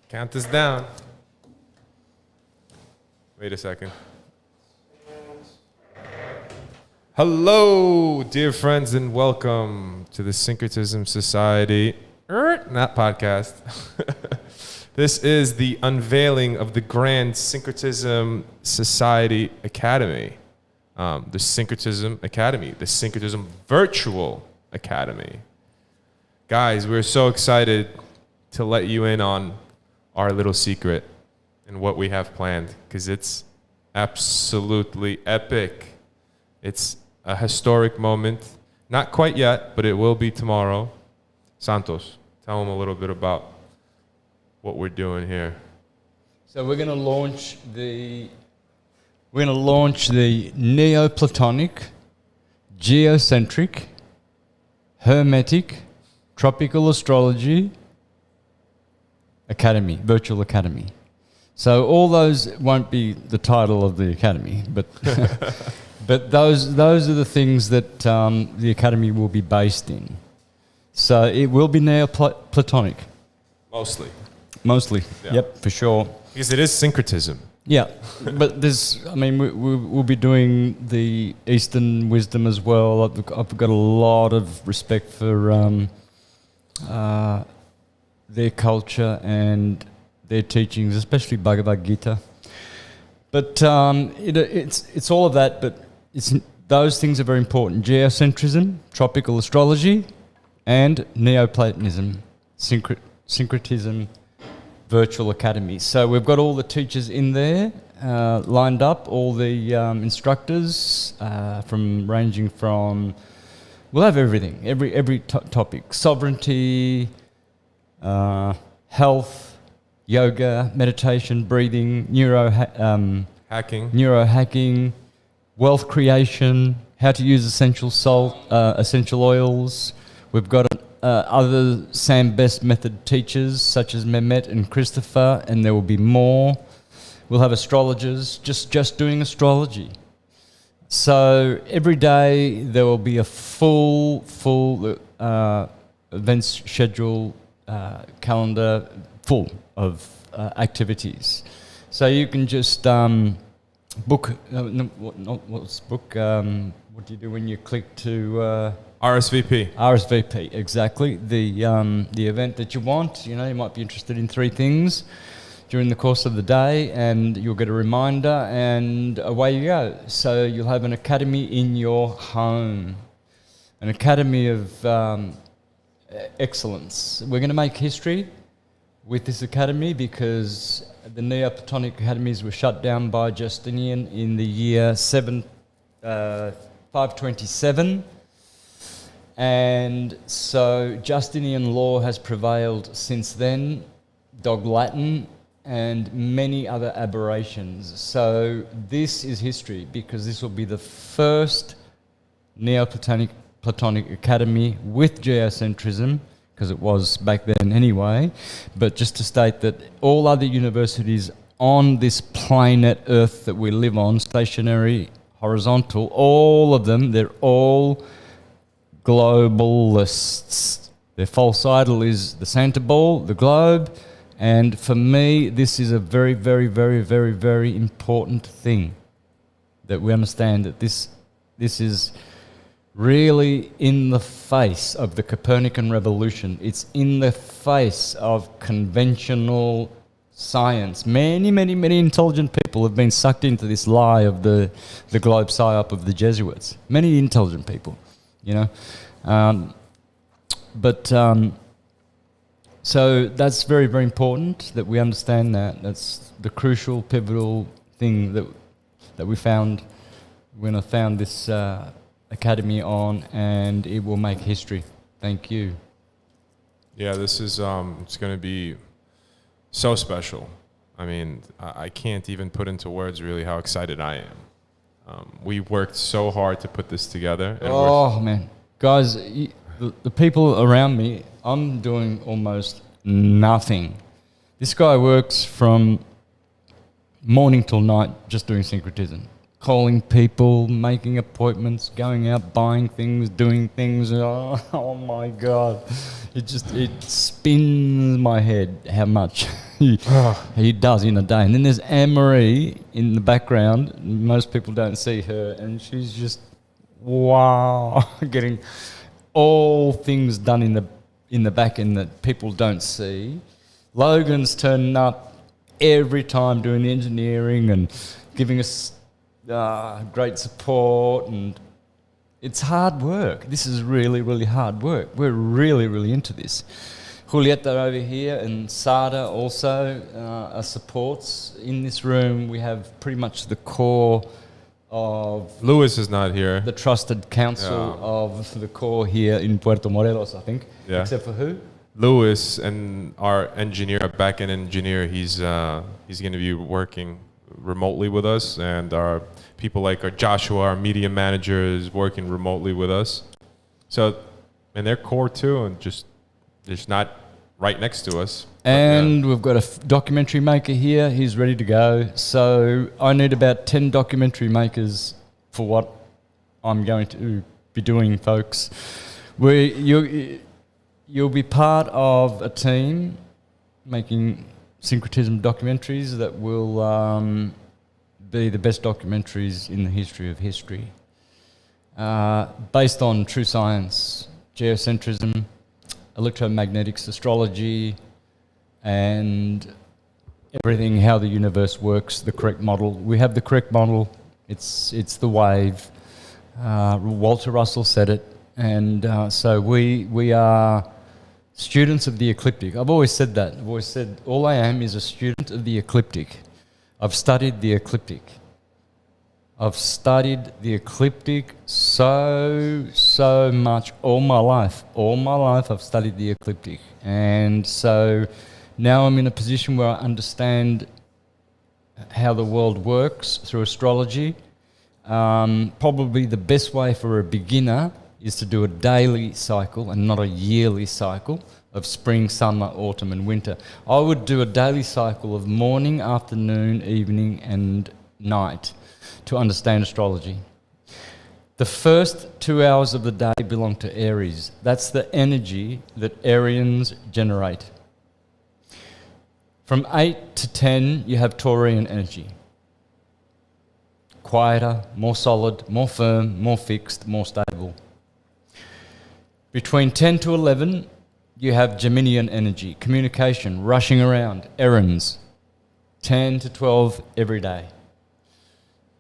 Count this down. Wait a second. Hello, dear friends, and welcome to the Syncretism Society, not podcast. This is the unveiling of the Grand Syncretism Society Academy, the Syncretism Academy, the Syncretism Virtual Academy. Guys, we're so excited to let you in on our little secret and what we have planned, because it's absolutely epic. It's a historic moment. Not quite yet, but it will be tomorrow. Santos, tell them a little bit about what we're doing here. So we're going to launch the Neoplatonic, Geocentric, Hermetic, Tropical Astrology Academy, Virtual Academy. So all those won't be the title of the academy, but but those are the things that the academy will be based in. So it will be Neoplatonic. Mostly. Yeah. Yep, for sure. Because it is syncretism. Yeah, but we'll be doing the Eastern wisdom as well. I've got a lot of respect for their culture and their teachings, especially Bhagavad Gita. But it's all of that, but those things are very important. Geocentrism, tropical astrology, and Neoplatonism, syncretism, virtual academy. So we've got all the teachers in there lined up, all the instructors ranging from, we'll have everything, every topic, sovereignty, health, yoga, meditation, breathing, neurohacking, wealth creation, how to use essential oils. We've got other Sam Best method teachers such as Mehmet and Christopher, and there will be more. We'll have astrologers just doing astrology. So every day there will be a full events schedule, calendar full of activities. So you can just book. What do you do when you click to? RSVP, exactly. The event that you want. You might be interested in 3 things during the course of the day, and you'll get a reminder, and away you go. So you'll have an academy in your home, an academy of excellence. We're going to make history with this academy because the Neoplatonic academies were shut down by Justinian in the year 527. And so Justinian law has prevailed since then, Dog Latin, and many other aberrations. So this is history because this will be the first Neoplatonic academy with geocentrism, because it was back then anyway. But just to state that all other universities on this planet Earth that we live on, stationary, horizontal, all of them, they're all globalists. Their false idol is the Santa ball, the globe, and for me, this is a very, very, very, very, very important thing that we understand that this is really in the face of the Copernican revolution. It's in the face of conventional science. Many, many, many intelligent people have been sucked into this lie of the globe psyop of the Jesuits. Many intelligent people. So that's very, very important that we understand that. That's the crucial, pivotal thing that we found when I found this academy on, and it will make history. Thank you. Yeah, this is it's going to be so special. I mean, I can't even put into words really how excited I am. We worked so hard to put this together. And man. Guys, the people around me, I'm doing almost nothing. This guy works from morning till night just doing syncretism. Calling people, making appointments, going out, buying things, doing things. Oh my God. It spins my head how much he does in a day. And then there's Anne-Marie in the background. Most people don't see her, and she's just, wow, getting all things done in the back end that people don't see. Logan's turning up every time doing the engineering and giving us great support, and it's hard work. This is really, really hard work. We're really, really into this. Julieta over here and Sada also are supports. In this room, we have pretty much the core of... Lewis is not here. The trusted council of the core here in Puerto Morelos, I think. Yeah. Except for who? Lewis, and our engineer, our back-end engineer, he's going to be working remotely with us, and our people like our Joshua, our media manager, is working remotely with us. So, and they're core too, and just not right next to us. And we've got a documentary maker here. He's ready to go. So I need about 10 documentary makers for what I'm going to be doing, folks. You'll be part of a team making syncretism documentaries that will be the best documentaries in the history of history. Based on true science, geocentrism, electromagnetics, astrology, and everything, how the universe works, the correct model. We have the correct model. It's the wave. Walter Russell said it. And so we are students of the ecliptic. I've always said that. I've always said all I am is a student of the ecliptic. I've studied the ecliptic. I've studied the ecliptic so much all my life. All my life I've studied the ecliptic. And so now I'm in a position where I understand how the world works through astrology. Probably the best way for a beginner is to do a daily cycle and not a yearly cycle of spring, summer, autumn and winter. I would do a daily cycle of morning, afternoon, evening and night to understand astrology. The first 2 hours of the day belong to Aries. That's the energy that Arians generate. From 8 to 10, you have Taurian energy. Quieter, more solid, more firm, more fixed, more stable. Between 10 to 11, you have Geminian energy, communication, rushing around, errands. 10 to 12 every day.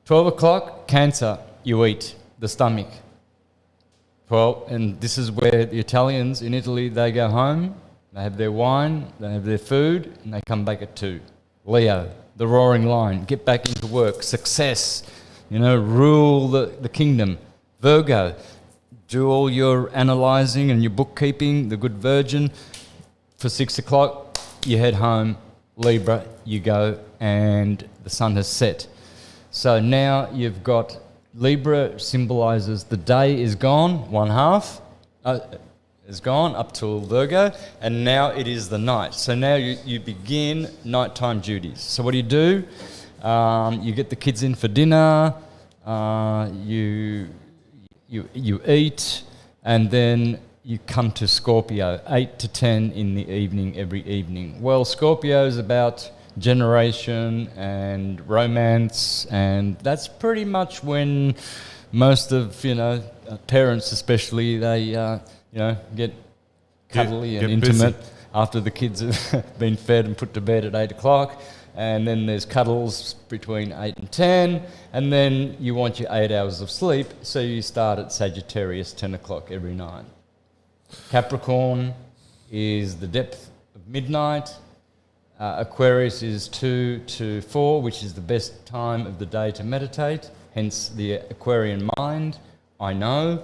12 o'clock, Cancer, you eat, the stomach. 12, and this is where the Italians in Italy, they go home, they have their wine, they have their food, and they come back at 2. Leo, the roaring lion, get back into work, success, rule the kingdom. Virgo, do all your analysing and your bookkeeping, the good virgin. For 6 o'clock, you head home. Libra, you go, and the sun has set. So now you've got Libra symbolises the day is gone, one half is gone up till Virgo, and now it is the night. So now you begin nighttime duties. So what do? You get the kids in for dinner, you eat, and then you come to Scorpio, 8 to 10 in the evening, every evening. Well, Scorpio is about generation and romance, and that's pretty much when most of parents especially, they get cuddly and intimate busy after the kids have been fed and put to bed at 8 o'clock, and then there's cuddles between 8 and 10, and then you want your 8 hours of sleep, so you start at Sagittarius 10 o'clock every night. Capricorn is the depth of midnight. Aquarius is 2 to 4, which is the best time of the day to meditate, hence the Aquarian mind, I know.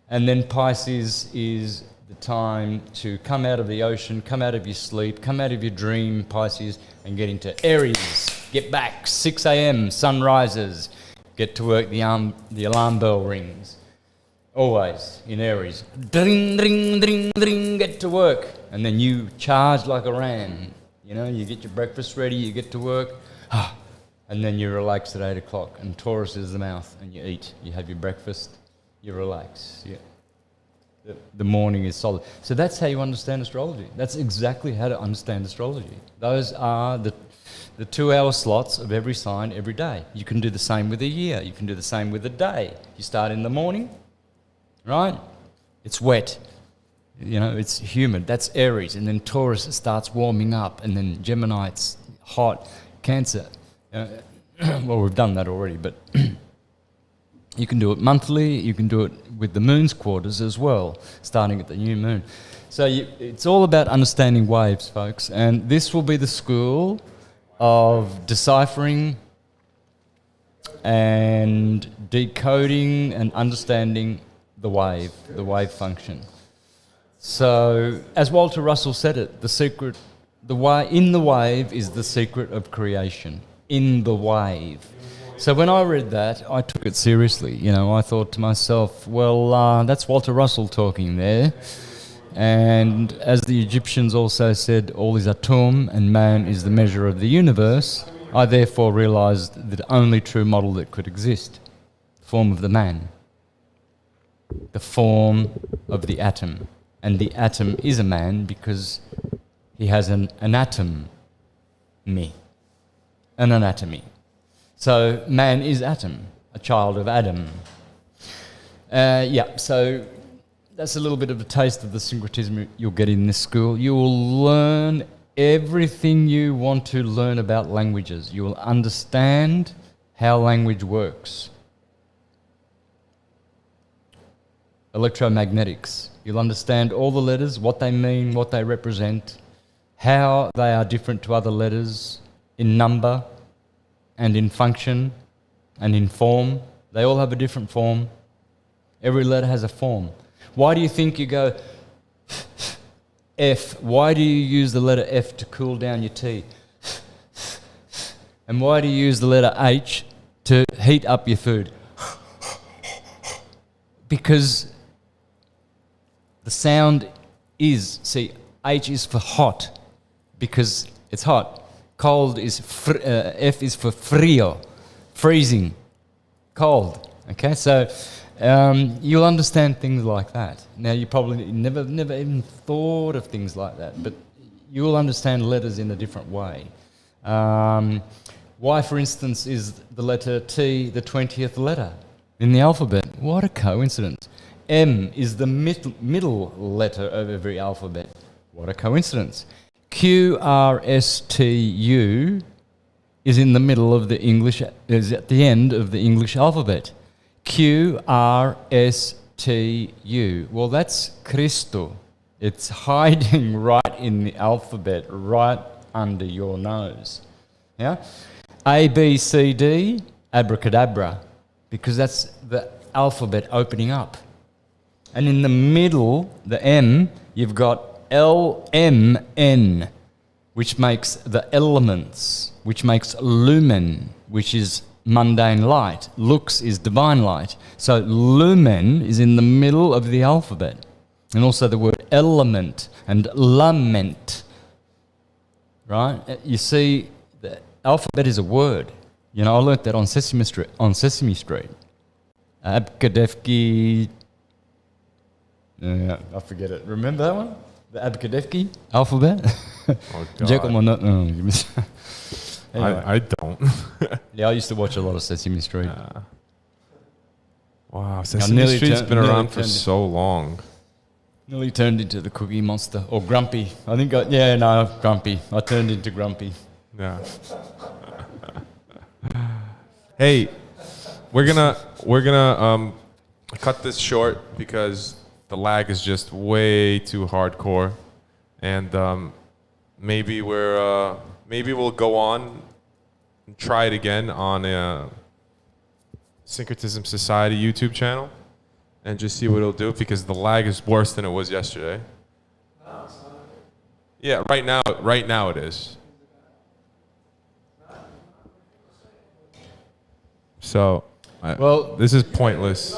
And then Pisces is the time to come out of the ocean, come out of your sleep, come out of your dream, Pisces, and get into Aries. Get back, 6 a.m, sun rises, get to work, the alarm bell rings. Always in Aries. Dring, dring, dring, dring, get to work. And then you charge like a ram. You get your breakfast ready, you get to work, and then you relax at 8 o'clock. And Taurus is the mouth, and you eat. You have your breakfast, you relax. Yeah. the morning is solid. So that's how you understand astrology. That's exactly how to understand astrology. Those are the 2-hour slots of every sign every day. You can do the same with a year. You can do the same with a day. You start in the morning, right? It's wet. You know, it's humid. That's Aries. And then Taurus starts warming up. And then Gemini, it's hot. Cancer. Well, we've done that already, but you can do it monthly. You can do it with the moon's quarters as well, starting at the new moon. So it's all about understanding waves, folks. And this will be the school of deciphering and decoding and understanding the wave function. So, as Walter Russell said it, in the wave is the secret of creation. In the wave. So when I read that, I took it seriously. You know, I thought to myself, well, that's Walter Russell talking there. And as the Egyptians also said, all is atum and man is the measure of the universe, I therefore realised the only true model that could exist, the form of the man, the form of the atom. And the atom is a man because he has an anatomy. So man is atom, a child of Adam. So that's a little bit of a taste of the syncretism you'll get in this school. You will learn everything you want to learn about languages. You will understand how language works. Electromagnetics. You'll understand all the letters, what they mean, what they represent, how they are different to other letters in number and in function and in form. They all have a different form. Every letter has a form. Why do you think you go F? Why do you use the letter F to cool down your tea? And why do you use the letter H to heat up your food? Because the sound is, H is for hot because it's hot. Cold is, F is for frio, freezing, cold. Okay, so you'll understand things like that. Now, you probably never even thought of things like that, but you will understand letters in a different way. Why, for instance, is the letter T the 20th letter in the alphabet? What a coincidence. M is the middle letter of every alphabet. What a coincidence. Q, R, S, T, U is in the middle of the English, is at the end of the English alphabet. Q, R, S, T, U. Well, that's Cristo. It's hiding right in the alphabet, right under your nose. Yeah? A, B, C, D, abracadabra, because that's the alphabet opening up. And in the middle, the M, you've got L, M, N, which makes the elements, which makes lumen, which is mundane light. Lux is divine light. So lumen is in the middle of the alphabet. And also the word element and lament. Right? You see, the alphabet is a word. You know, I learnt that on Sesame Street. Abkadevki. I forget it. Remember that one? The Abkadevki alphabet? Oh, God. Anyway. I don't. Yeah, I used to watch a lot of Sesame Street. Wow, Sesame Street's been around for so long. Nearly turned into the Cookie Monster. Or Grumpy. Grumpy. I turned into Grumpy. Yeah. Hey, we're gonna cut this short because the lag is just way too hardcore, and maybe we'll go on and try it again on a Syncretism Society YouTube channel and just see what it'll do, because the lag is worse than it was yesterday. Yeah, right now it is. So, this is pointless.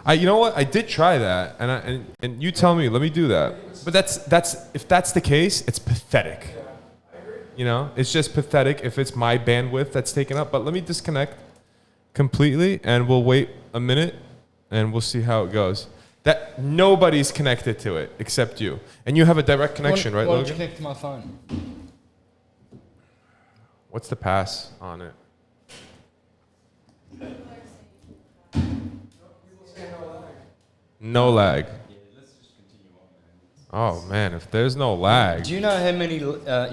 You know what? I did try that, and you tell me. Let me do that. But that's if that's the case, it's pathetic. You know, it's just pathetic if it's my bandwidth that's taken up. But let me disconnect completely, and we'll wait a minute, and we'll see how it goes. that nobody's connected to it except you. And you have a direct connection, right, Why Logan? don't you connect to my phone? What's the pass on it? No lag. Oh man, if there's no lag. Do you know how many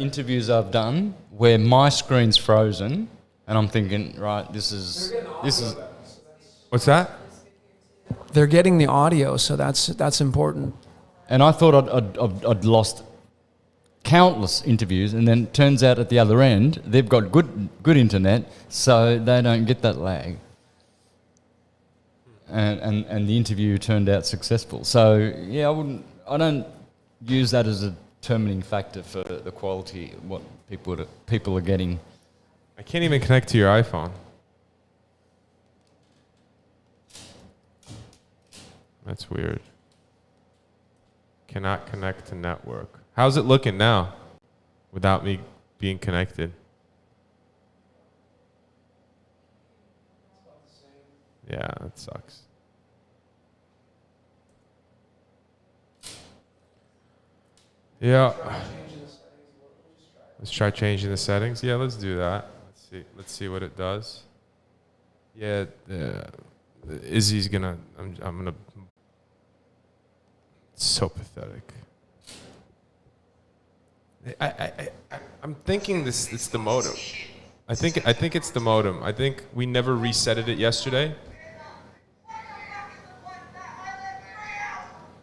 interviews I've done where my screen's frozen and I'm thinking, right, this is. What's that? They're getting the audio, so that's important. And I thought I'd lost countless interviews, and then it turns out at the other end they've got good internet, so they don't get that lag. And the interview turned out successful. So yeah, I don't use that as a determining factor for the quality of what people are getting. I can't even connect to your iPhone. That's weird. Cannot connect to network. How's it looking now without me being connected? Yeah, that sucks. Yeah. Let's try changing the settings. Yeah, let's do that. Let's see what it does. Yeah, Izzy's gonna. I'm gonna. It's so pathetic. I'm thinking it's the modem. I think it's the modem. I think we never resetted it yesterday.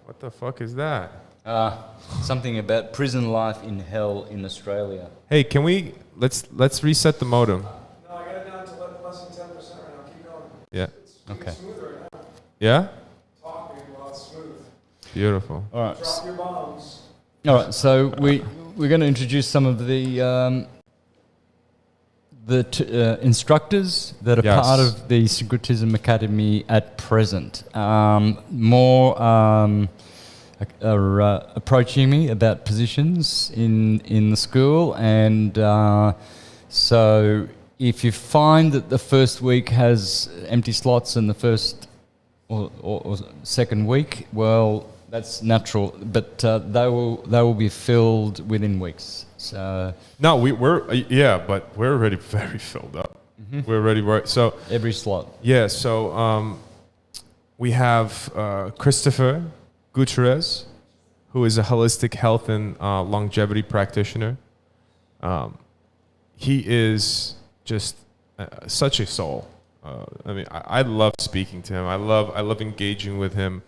What the fuck is that? Something about prison life in hell in Australia. Hey, can we let's reset the modem? No, I got it down to less than 10% right now. Keep going. Yeah. Okay. Smooth right now. Yeah? Talking while it's smooth. Beautiful. All right. Drop your bombs. All right. So we're going to introduce some of the instructors that are Yes. part of the Syncretism Academy at present. More are approaching me about positions in the school, and so if you find that the first week has empty slots in the first or second week, well, that's natural, but they will be filled within weeks. So No, but we're already very filled up. Mm-hmm. We're already right. So every slot. yeah, so we have Christopher Gutierrez, who is a holistic health and longevity practitioner. He is just such a soul. I mean, I love speaking to him. I love engaging with him.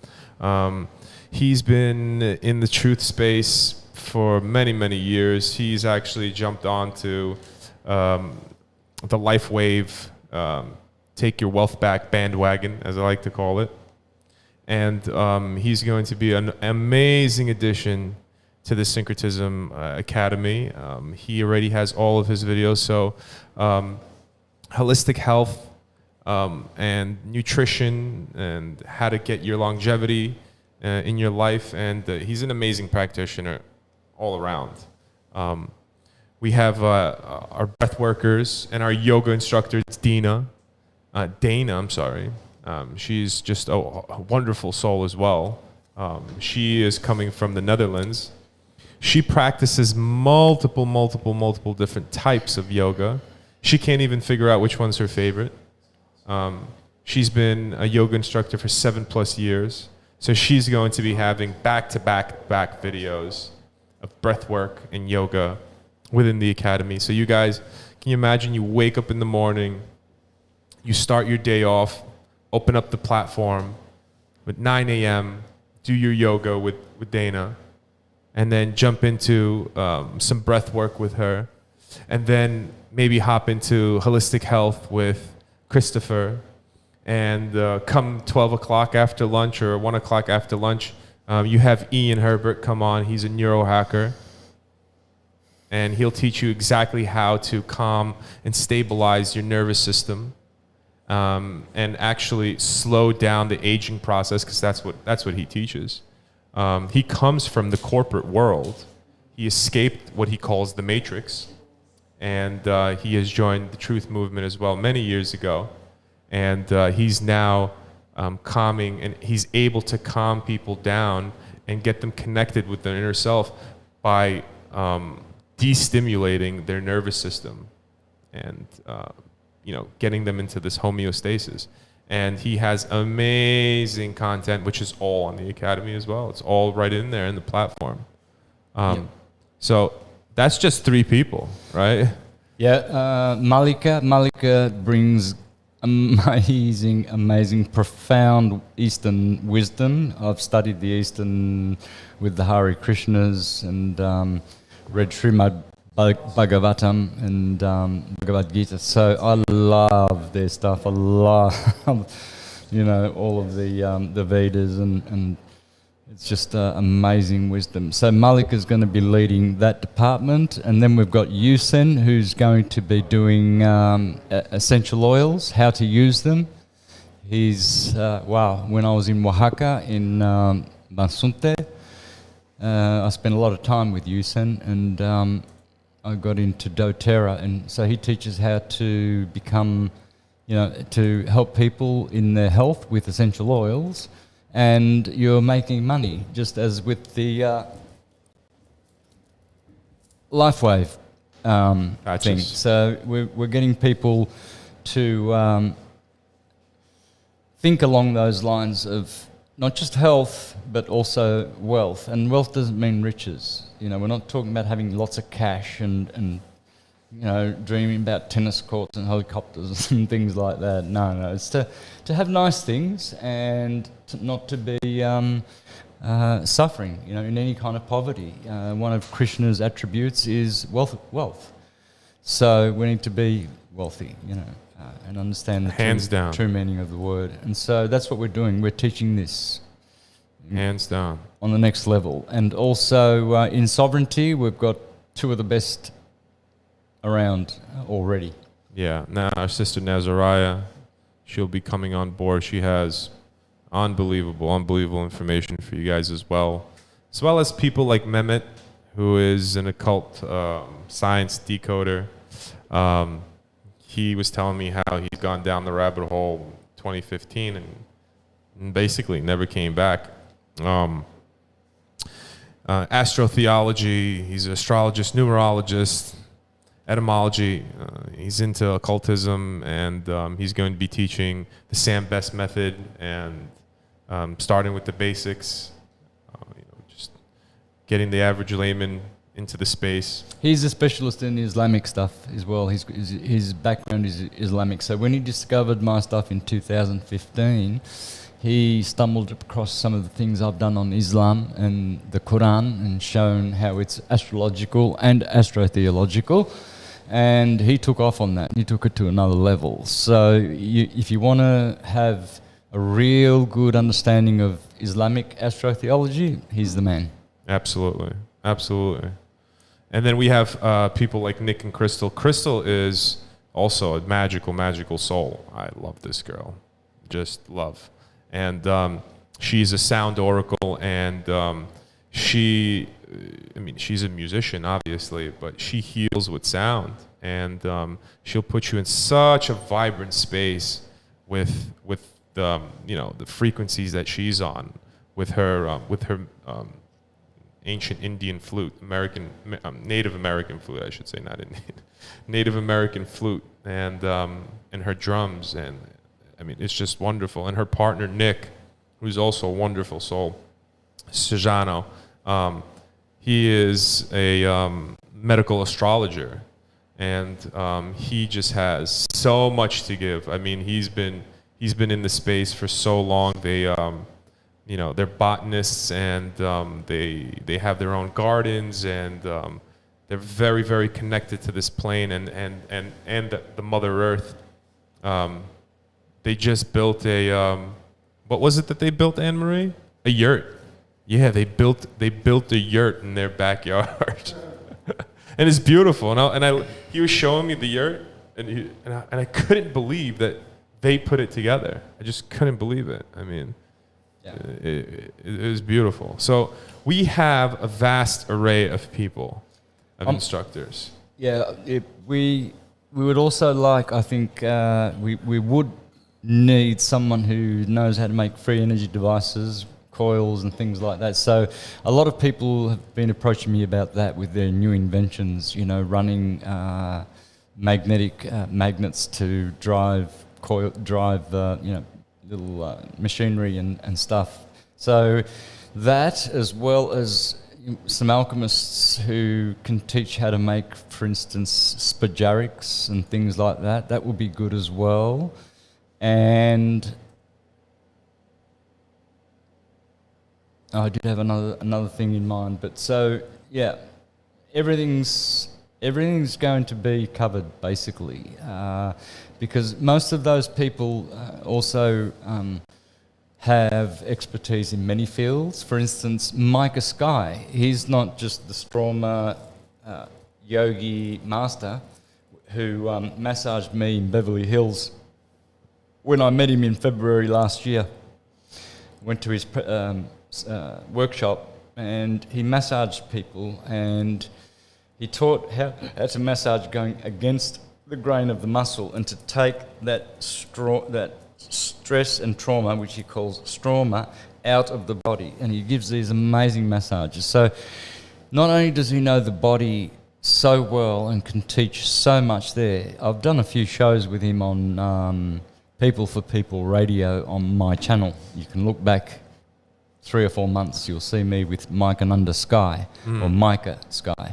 He's been in the truth space for many, many years. He's actually jumped onto the Life Wave, Take Your Wealth Back bandwagon, as I like to call it. And he's going to be an amazing addition to the Syncretism Academy. He already has all of his videos. So holistic health and nutrition and how to get your longevity in your life. And he's an amazing practitioner all around. We have our breath workers and our yoga instructor, Dana. I'm sorry. She's just a wonderful soul as well. She is coming from the Netherlands. She practices multiple different types of yoga. She can't even figure out which one's her favorite. She's been a yoga instructor for 7+ years. So she's going to be having back-to-back videos of breath work and yoga within the academy. So you guys, can you imagine you wake up in the morning, you start your day off, open up the platform at 9 a.m., do your yoga with Dana, and then jump into some breath work with her, and then maybe hop into holistic health with Christopher, and come 12 o'clock after lunch or 1 o'clock after lunch, you have Ian Herbert come on. He's a neurohacker, and he'll teach you exactly how to calm and stabilize your nervous system. And actually slow down the aging process, because that's what he teaches. He comes from the corporate world. He escaped what he calls the Matrix, and he has joined the Truth Movement as well many years ago. And he's now calming, and he's able to calm people down and get them connected with their inner self by destimulating their nervous system and getting them into this homeostasis. And he has amazing content, which is all on the Academy as well. It's all right in there in the platform. So that's just 3 people, right? Yeah, Malika brings amazing, profound Eastern wisdom. I've studied the Eastern with the Hare Krishnas and read Srimad Bhagavatam and Bhagavad Gita. So I love their stuff. I love, all of the Vedas and it's just amazing wisdom. So Malik is going to be leading that department, and then we've got Yusen, who's going to be doing essential oils, how to use them. He's when I was in Oaxaca in Mazunte, I spent a lot of time with Yusen, and I got into doTERRA, and so he teaches how to become, to help people in their health with essential oils. And you're making money, just as with the LifeWave thing. So we're getting people to think along those lines of not just health, but also wealth. And wealth doesn't mean riches. We're not talking about having lots of cash and dreaming about tennis courts and helicopters and things like that. No, it's to have nice things and not to be suffering, in any kind of poverty. One of Krishna's attributes is wealth. So we need to be wealthy, and understand the true meaning of the word. And so that's what we're doing. We're teaching this. Hands down. On the next level. And also in sovereignty, we've got 2 of the best around already. Yeah. Now our sister Nazariah, she'll be coming on board. She has unbelievable information for you guys as well as people like Mehmet, who is an occult science decoder. He was telling me how he's gone down the rabbit hole in 2015 and basically never came back. Astrotheology, he's an astrologist, numerologist, etymology. He's into occultism, and he's going to be teaching the Sam Best method and starting with the basics, just getting the average layman into the space. He's a specialist in Islamic stuff as well. His background is Islamic. So when he discovered my stuff in 2015, he stumbled across some of the things I've done on Islam and the Quran and shown how it's astrological and astrotheological. And he took off on that. He took it to another level. So if you want to have a real good understanding of Islamic astrotheology, he's the man. Absolutely. And then we have people like Nick and Crystal. Crystal is also a magical soul. I love this girl. Just love. And she's a sound oracle, and she's a musician, obviously, but she heals with sound. And she'll put you in such a vibrant space with the the frequencies that she's on, with her ancient Indian flute, Native American flute, I should say, not Indian, Native American flute, and her drums, and it's just wonderful. And her partner Nick, who's also a wonderful soul, Sejano, he is a medical astrologer, and he just has so much to give. He's been in the space for so long. They're botanists, and they have their own gardens, and they're very, very connected to this plane and the Mother Earth. They just built what was it that they built, Anne Marie? A yurt. Yeah, they built a yurt in their backyard, and it's beautiful. And he was showing me the yurt, and I couldn't believe that they put it together. I just couldn't believe it. It was beautiful. So we have a vast array of people, of instructors. Yeah, we would also like, I think, we would need someone who knows how to make free energy devices, coils and things like that. So a lot of people have been approaching me about that with their new inventions, you know, running magnetic magnets to drive little machinery and stuff. So that, as well as some alchemists who can teach how to make, for instance, spagyrics and things like that, that would be good as well. And I did have another thing in mind, but so yeah, everything's going to be covered basically, because most of those people also have expertise in many fields. For instance, Micah Sky, he's not just the Stroma yogi master who massaged me in Beverly Hills when I met him in February last year. Went to his workshop and he massaged people, and he taught how to massage going against the grain of the muscle and to take that stress and trauma, which he calls stroma, out of the body. And he gives these amazing massages. So not only does he know the body so well and can teach so much there, I've done a few shows with him on People for People radio on my channel. You can look back 3 or 4 months, you'll see me with Micah Under Sky, or Micah Sky.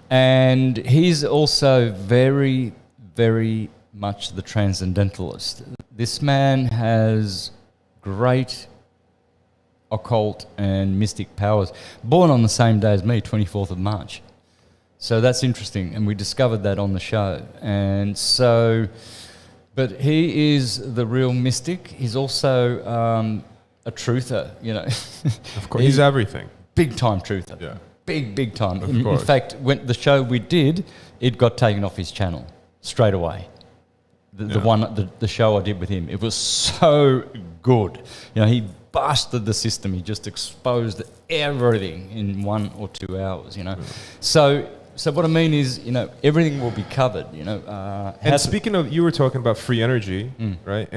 And he's also very, very much the transcendentalist. This man has great occult and mystic powers. Born on the same day as me, 24th of March. So that's interesting, and we discovered that on the show. And so, but he is the real mystic. He's also a truther, you know. Of course, he's everything. Big time truther. Yeah. Big time. Of In course. fact, when the show we did, it got taken off his channel straight away. The show I did with him, it was so good. You know, he busted the system. He just exposed everything in 1 or 2 hours. You know, so what I mean is, you know, everything will be covered. You know, And speaking of, you were talking about free energy, right?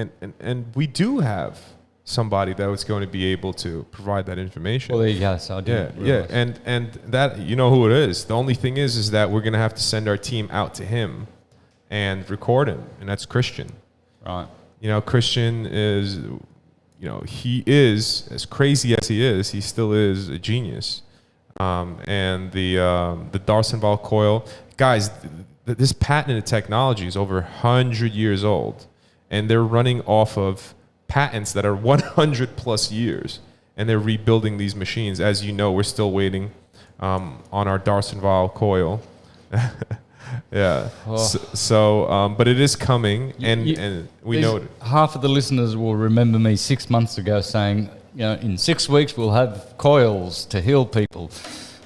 And we do have somebody that was going to be able to provide that information. Well, there you go. So I did. Yeah, and that, you know who it is. The only thing is that we're going to have to send our team out to him and record him, and that's Christian. Right. You know, Christian is, you know, he is, as crazy as he still is a genius. And the Darsenval coil, guys, this patented technology is over 100 years old, and they're running off of patents that are 100 plus years, and they're rebuilding these machines. As you know, we're still waiting on our Darsenval coil. Yeah. Oh. But it is coming, and we know it. Half of the listeners will remember me 6 months ago saying, you know, in 6 weeks we'll have coils to heal people,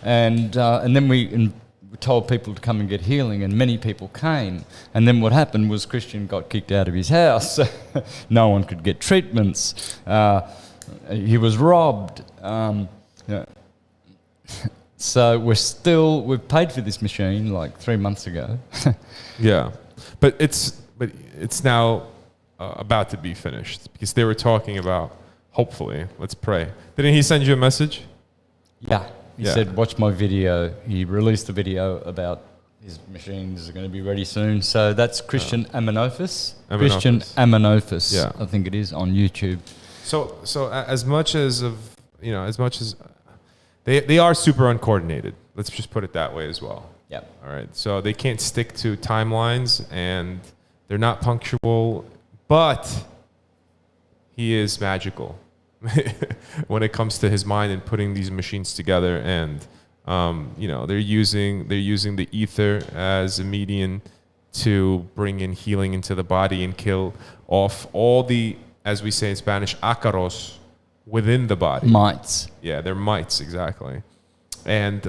and then we told people to come and get healing, and many people came. And then what happened was Christian got kicked out of his house. No one could get treatments. He was robbed. You know. So we've paid for this machine like 3 months ago. Yeah, but it's now about to be finished, because they were talking about, hopefully, let's pray. Didn't he send you a message? Yeah. He said, watch my video. He released a video about his machines are going to be ready soon. So that's Christian Amenophis. Christian Amenophis, yeah. I think it is, on YouTube. So as much as they are super uncoordinated. Let's just put it that way as well. Yeah. All right. So they can't stick to timelines, and they're not punctual, but he is magical when it comes to his mind and putting these machines together. And you know, they're using the ether as a medium to bring in healing into the body and kill off all the, as we say in Spanish, ácaros within the body. Mites. Yeah, they're mites, exactly. And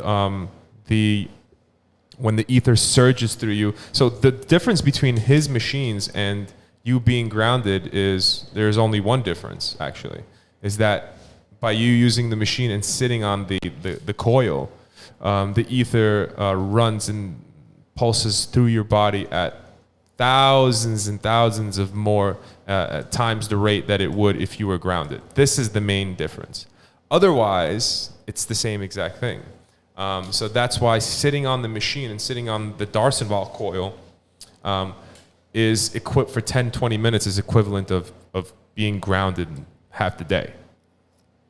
when the ether surges through you, so the difference between his machines and you being grounded is, there's only one difference, actually, is that by you using the machine and sitting on the coil, the ether runs and pulses through your body at thousands and thousands of more times the rate that it would if you were grounded. This is the main difference. Otherwise, it's the same exact thing. So that's why sitting on the machine and sitting on the D'Arsonval coil is equipped for 10, 20 minutes is equivalent of being grounded half the day.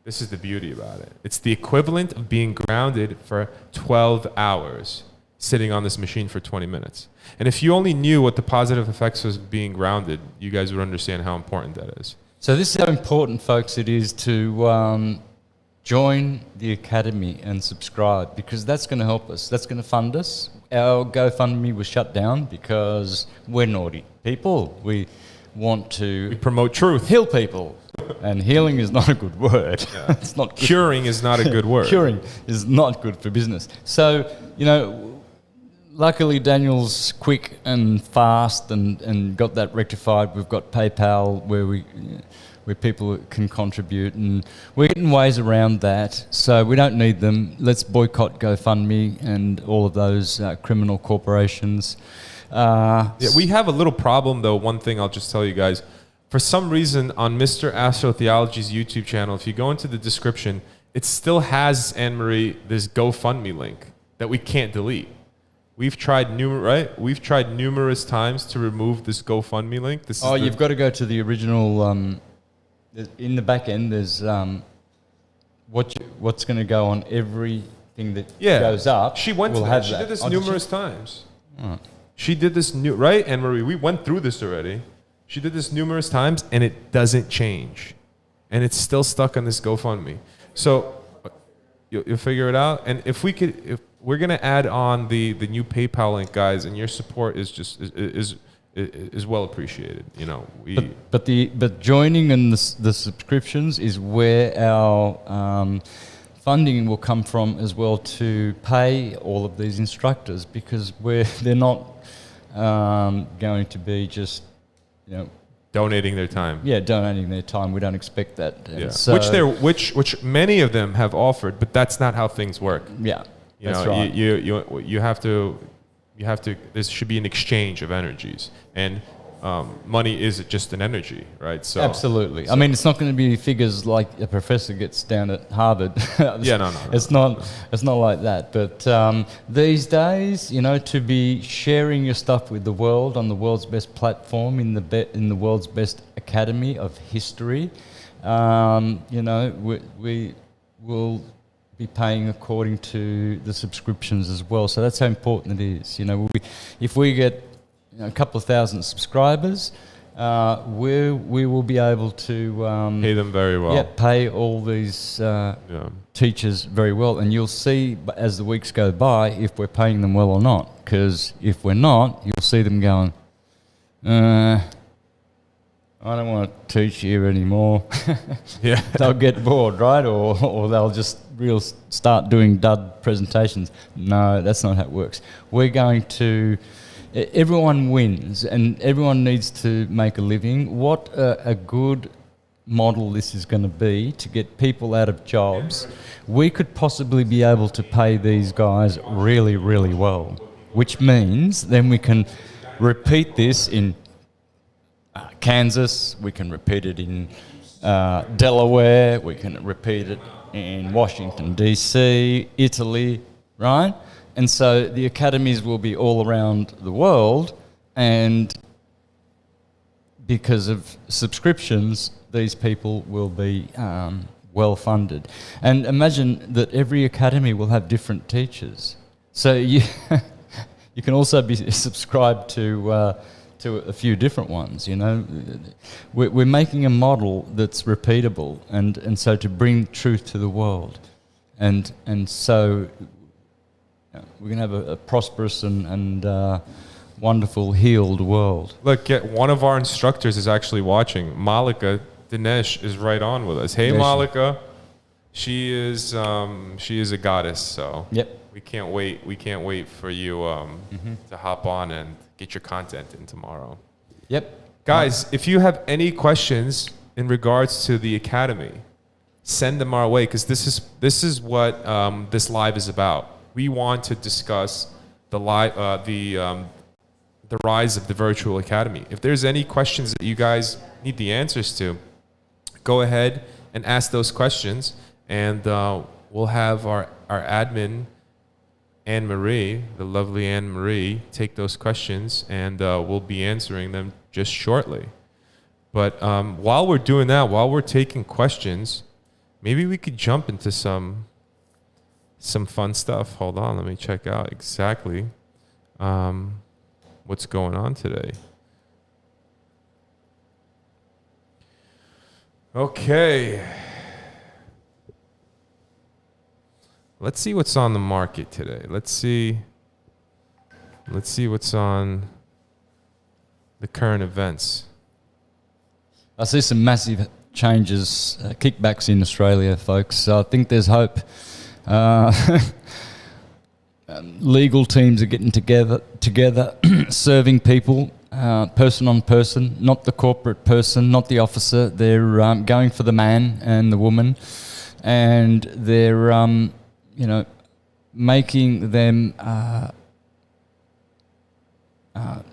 This is the beauty about it. It's the equivalent of being grounded for 12 hours, sitting on this machine for 20 minutes. And if you only knew what the positive effects of being grounded, you guys would understand how important that is. So this is how important, folks, it is to join the Academy and subscribe, because that's going to help us. That's going to fund us. Our GoFundMe was shut down because we're naughty people. We want to We promote truth. heal people. And healing is not a good word. Yeah. It's not good. Curing is not a good word. Curing is not good for business. So, luckily Daniel's quick and fast and got that rectified. We've got PayPal where people can contribute, and we're getting ways around that. So we don't need them. Let's boycott GoFundMe and all of those criminal corporations. Yeah, we have a little problem, though. One thing I'll just tell you guys. For some reason, on Mr. Astrotheology's YouTube channel, if you go into the description, it still has, Anne-Marie, this GoFundMe link that we can't delete. We've tried numerous times to remove this GoFundMe link. You've got to go to the original. In the back end, there's what's going to go on everything that goes up. She went to that. She did this numerous times. Oh. She did this right, Anne-Marie? We went through this already. She did this numerous times, and it doesn't change. And it's still stuck on this GoFundMe. So you'll figure it out. And if we're going to add on the new PayPal link, guys, and your support is just is well appreciated. But joining in the subscriptions is where our funding will come from as well, to pay all of these instructors, because they're not going to be just donating their time. Yeah, donating their time. We don't expect that. Yeah. So, which many of them have offered, but that's not how things work. Yeah, That's right. You have to. There should be an exchange of energies, and money is just an energy, right? So absolutely. I mean, it's not going to be figures like a professor gets down at Harvard. No. It's not like that. But these days, to be sharing your stuff with the world on the world's best platform, in the world's best academy of history, we will be paying according to the subscriptions as well. So that's how important it is. If we get a couple of thousand subscribers, we will be able to pay them very well. Yeah, pay all these teachers very well, and you'll see as the weeks go by if we're paying them well or not. Because if we're not, you'll see them going, I don't want to teach here anymore. Yeah, they'll get bored, right? Or they'll just start doing dud presentations. No, that's not how it works. We're going to. Everyone wins, and everyone needs to make a living. What a good model this is going to be to get people out of jobs. We could possibly be able to pay these guys really, really well, which means then we can repeat this in Kansas, we can repeat it in Delaware, we can repeat it in Washington, D.C., Italy, right? And so the academies will be all around the world, and because of subscriptions, these people will be well funded. And imagine that every academy will have different teachers. So you can also be subscribed to a few different ones. We're making a model that's repeatable, and so to bring truth to the world, and so we're going to have a prosperous and wonderful, healed world. Look, one of our instructors is actually watching. Malika Dinesh is right on with us. Hey, Malika. She is a goddess. So yep. We can't wait for you to hop on and get your content in tomorrow. Yep. Guys, if you have any questions in regards to the academy, send them our way, because this is what this live is about. We want to discuss the the rise of the virtual academy. If there's any questions that you guys need the answers to, go ahead and ask those questions, and we'll have our admin, Anne-Marie, the lovely Anne-Marie, take those questions, and we'll be answering them just shortly. But while we're doing that, while we're taking questions, maybe we could jump into some fun stuff. Hold on, let me check out exactly what's going on today. Okay. Let's see what's on the market today. Let's see what's on the current events. I see some massive changes, kickbacks in Australia, folks. So I think there's hope. Legal teams are getting together, serving people, person on person, not the corporate person, not the officer. They're going for the man and the woman, and they're making them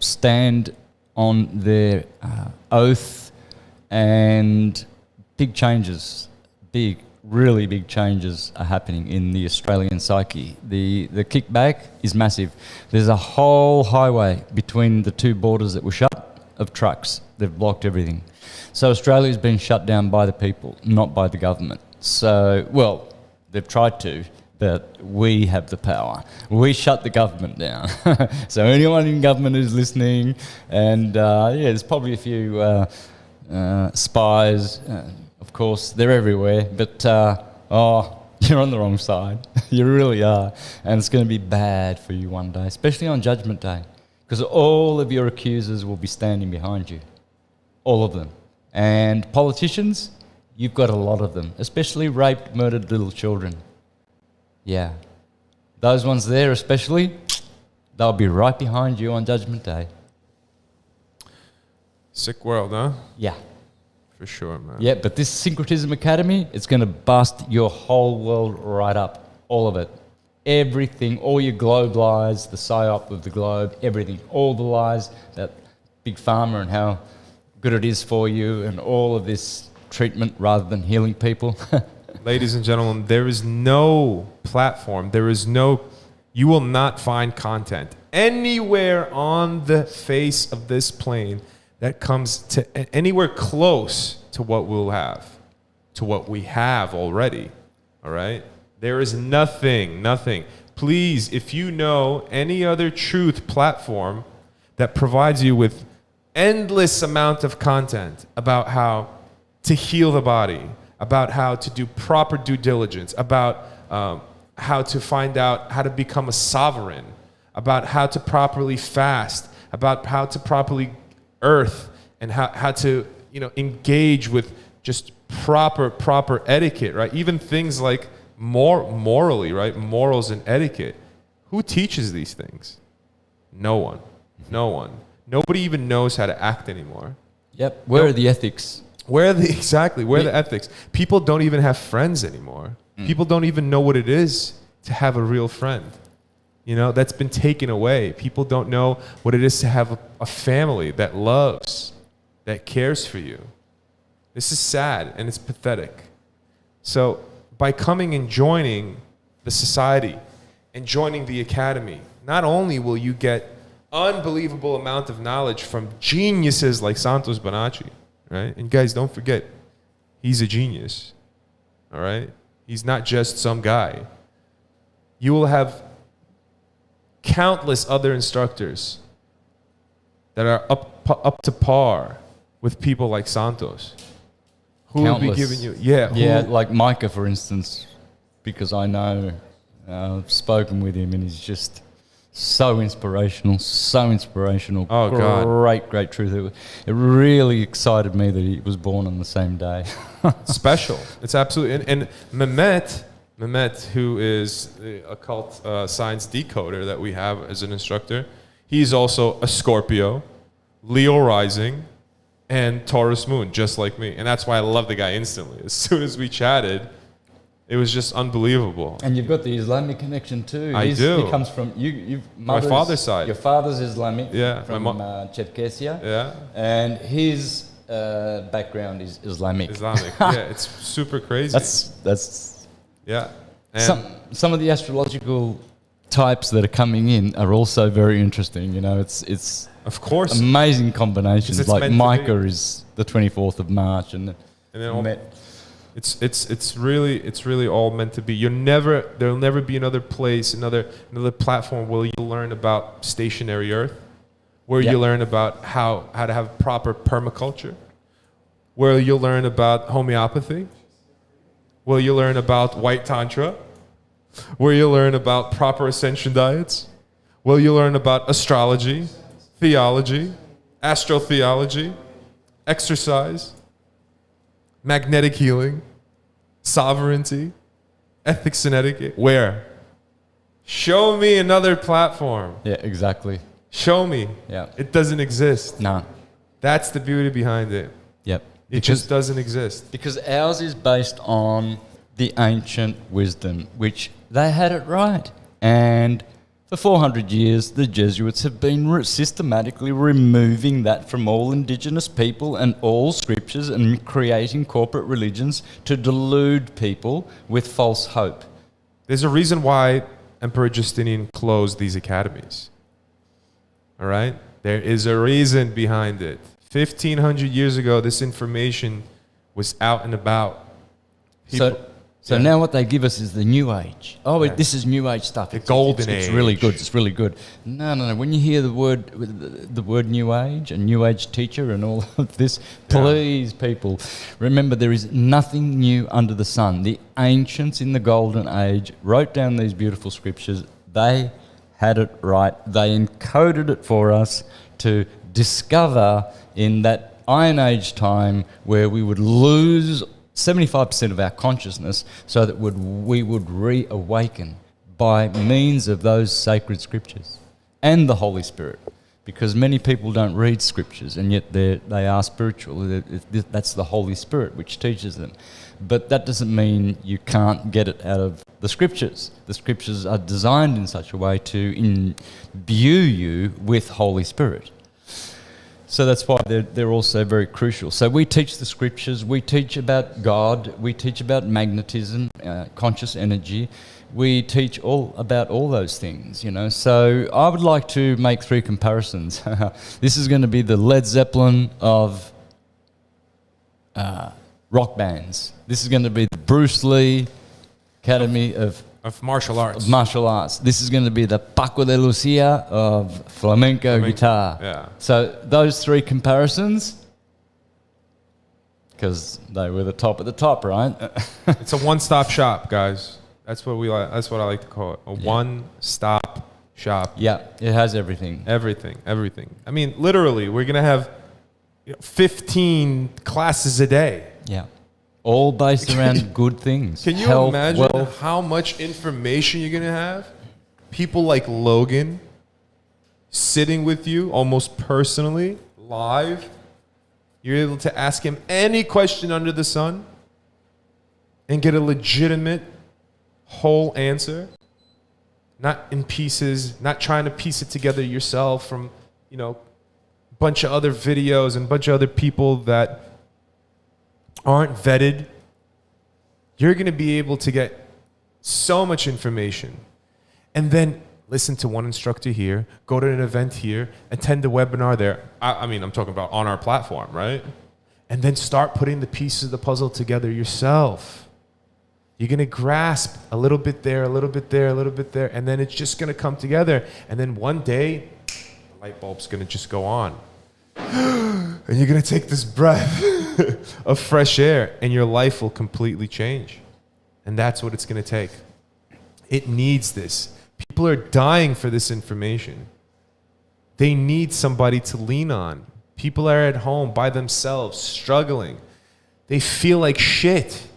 stand on their oath, and big changes, really big changes are happening in the Australian psyche. The kickback is massive. There's a whole highway between the two borders that were shut of trucks. They've blocked everything. So Australia's been shut down by the people, not by the government. So, well, they've tried to, but we have the power. We shut the government down. So anyone in government who's listening, and there's probably a few spies, of course, they're everywhere, but you're on the wrong side. You really are. And it's going to be bad for you one day, especially on Judgment Day, because all of your accusers will be standing behind you. All of them. And politicians, you've got a lot of them, especially raped, murdered little children. Yeah. Those ones there especially, they'll be right behind you on Judgment Day. Sick world, huh? Yeah. For sure, man. Yeah, but this Syncretism Academy, it's going to bust your whole world right up. All of it. Everything, all your globe lies, the psyop of the globe, everything. All the lies about Big Pharma and how good it is for you, and all of this treatment rather than healing people. Ladies and gentlemen, there is no platform, you will not find content anywhere on the face of this plane that comes to anywhere close to what we'll have, to what we have already, all right? There is nothing. Please, if you know any other truth platform that provides you with endless amount of content about how to heal the body, about how to do proper due diligence, about how to find out how to become a sovereign, about how to properly fast, about how to properly earth, and how to engage with just proper etiquette, right? Even things like morally, right? Morals and etiquette. Who teaches these things? No one. Nobody even knows how to act anymore. Yep. Where are the ethics? Where are the ethics? People don't even have friends anymore. People don't even know what it is to have a real friend. That's been taken away. People don't know what it is to have a family that loves, that cares for you. This is sad and it's pathetic. So by coming and joining the society and joining the academy, not only will you get unbelievable amount of knowledge from geniuses like Santos Bonacci, right? And guys, don't forget, he's a genius, all right? He's not just some guy. You will have countless other instructors that are up to par with people like Santos, who will be giving you, like Micah, for instance, because I know, I've spoken with him, and he's just so inspirational. Oh, God. Great truth. It really excited me that he was born on the same day. Special. It's absolutely. And Mehmet, who is the occult science decoder that we have as an instructor, he's also a Scorpio, Leo rising, and Taurus moon, just like me. And that's why I love the guy instantly. As soon as we chatted, It was just unbelievable. And you've got the Islamic connection too. I do. He comes from My father's side. Your father's Islamic. Yeah, From Cherkessia. Yeah. And his background is Islamic. Yeah, it's super crazy. That's yeah. And some of the astrological types that are coming in are also very interesting. You know, it's of course amazing combinations. It's like meant to Micah be. is the 24th of March, and then it's really all meant to be. There'll never be another place, another platform where you learn about stationary Earth, where you learn about how to have proper permaculture, where you'll learn about homeopathy, where you learn about white tantra, where you learn about proper ascension diets, where you learn about astrology, theology, astrotheology, exercise, magnetic healing, sovereignty, ethics and etiquette. Where? Show me another platform. Yeah, exactly. Show me. Yeah. It doesn't exist. No. That's the beauty behind it. Yep. It just doesn't exist. Because ours is based on the ancient wisdom, which they had it right. And for 400 years, the Jesuits have been systematically removing that from all indigenous people and all scriptures and creating corporate religions to delude people with false hope. There's a reason why Emperor Justinian closed these academies. All right? There is a reason behind it. 1,500 years ago, this information was out and about. So now what they give us is the New Age. Oh, Yeah. this is New Age stuff. The golden It's age. really good. It's really good. No. When you hear the word New Age and New Age teacher and all of this, please, people, remember there is nothing new under the sun. The ancients in the golden age wrote down these beautiful scriptures. They had it right. They encoded it for us to discover in that Iron Age time where we would lose 75% of our consciousness so that we would reawaken by means of those sacred scriptures and the Holy Spirit. Because many people don't read scriptures and yet they are spiritual. That's the Holy Spirit which teaches them. But that doesn't mean you can't get it out of the scriptures. The scriptures are designed in such a way to imbue you with Holy Spirit. So that's why they're also very crucial. So we teach the scriptures, we teach about God, we teach about magnetism, conscious energy. We teach about all those things, you know. So I would like to make 3 comparisons. This is going to be the Led Zeppelin of rock bands. This is going to be the Bruce Lee Academy of martial arts. This is going to be the Paco de Lucia of flamenco guitar. Yeah. So those 3 comparisons, because they were the top of the top, right? It's a one-stop shop, guys. That's what I like to call it. A one-stop shop. Yeah, it has everything. Everything. I mean, literally, we're gonna have 15 classes a day. Yeah. All based around good things. Can you Health, imagine wealth. how much information you're going to have? People like Logan sitting with you almost personally, live. You're able to ask him any question under the sun and get a legitimate whole answer. Not in pieces, not trying to piece it together yourself from, a bunch of other videos and a bunch of other people that aren't vetted. You're going to be able to get so much information and then listen to one instructor here, go to an event here, attend a webinar there. I mean, I'm talking about on our platform, right? And then start putting the pieces of the puzzle together yourself. You're going to grasp a little bit there, a little bit there, a little bit there, and then it's just going to come together. And then one day, the light bulb's going to just go on. And you're going to take this breath of fresh air and your life will completely change. And that's what it's going to take. It needs this. People are dying for this information. They need somebody to lean on. People are at home by themselves, struggling. They feel like shit.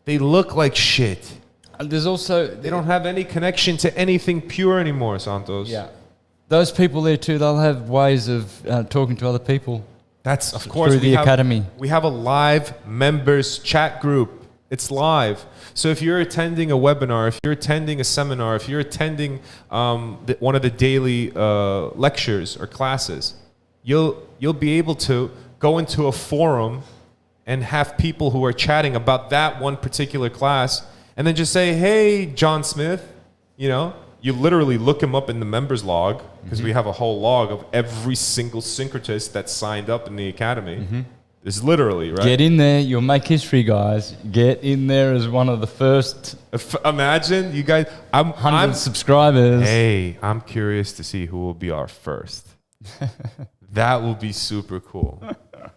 They look like shit. There's also... They don't have any connection to anything pure anymore, Santos. Yeah. Those people there too, they'll have ways of talking to other people. That's, of course, through the academy. We have a live members chat group It's live. So if you're attending a webinar, if you're attending a seminar, if you're attending one of the daily lectures or classes, you'll be able to go into a forum and have people who are chatting about that one particular class, and then just say, "Hey, John Smith," You literally look him up in the members log, because we have a whole log of every single syncretist that signed up in the academy. It's literally, right? Get in there. You'll make history, guys. Get in there as one of the first. Imagine, you guys. 100 subscribers. Hey, I'm curious to see who will be our first. That will be super cool.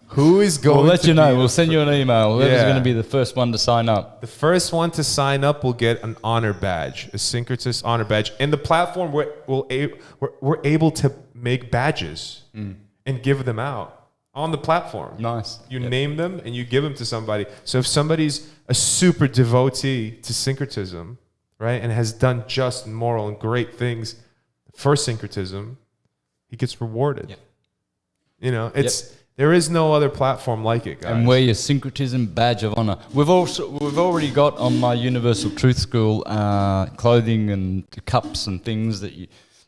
Who is going We'll let to you know. be We'll send you an email. Whoever's Yeah. going to be the first one to sign up. The first one to sign up will get an honor badge, a syncretist honor badge. And the platform, we're able to make badges and give them out on the platform. Nice. You name them and you give them to somebody. So if somebody's a super devotee to syncretism, right, and has done just and moral and great things for syncretism, he gets rewarded. Yep. There is no other platform like it, guys. And wear your syncretism badge of honor. We've already got on my Universal Truth School clothing and cups and things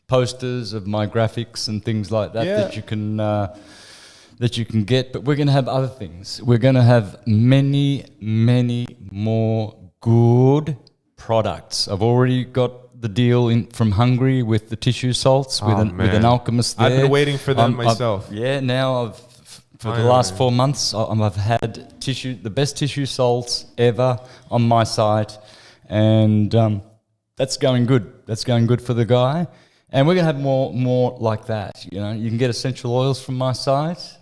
posters of my graphics and things like that that you can get. But we're going to have other things. We're going to have many, many more good products. I've already got the deal from Hungary with the tissue salts with an alchemist there. I've been waiting for them myself. For the last 4 months, I've had the best tissue salts ever on my site, and that's going good. That's going good for the guy, and we're gonna have more like that. You can get essential oils from my site,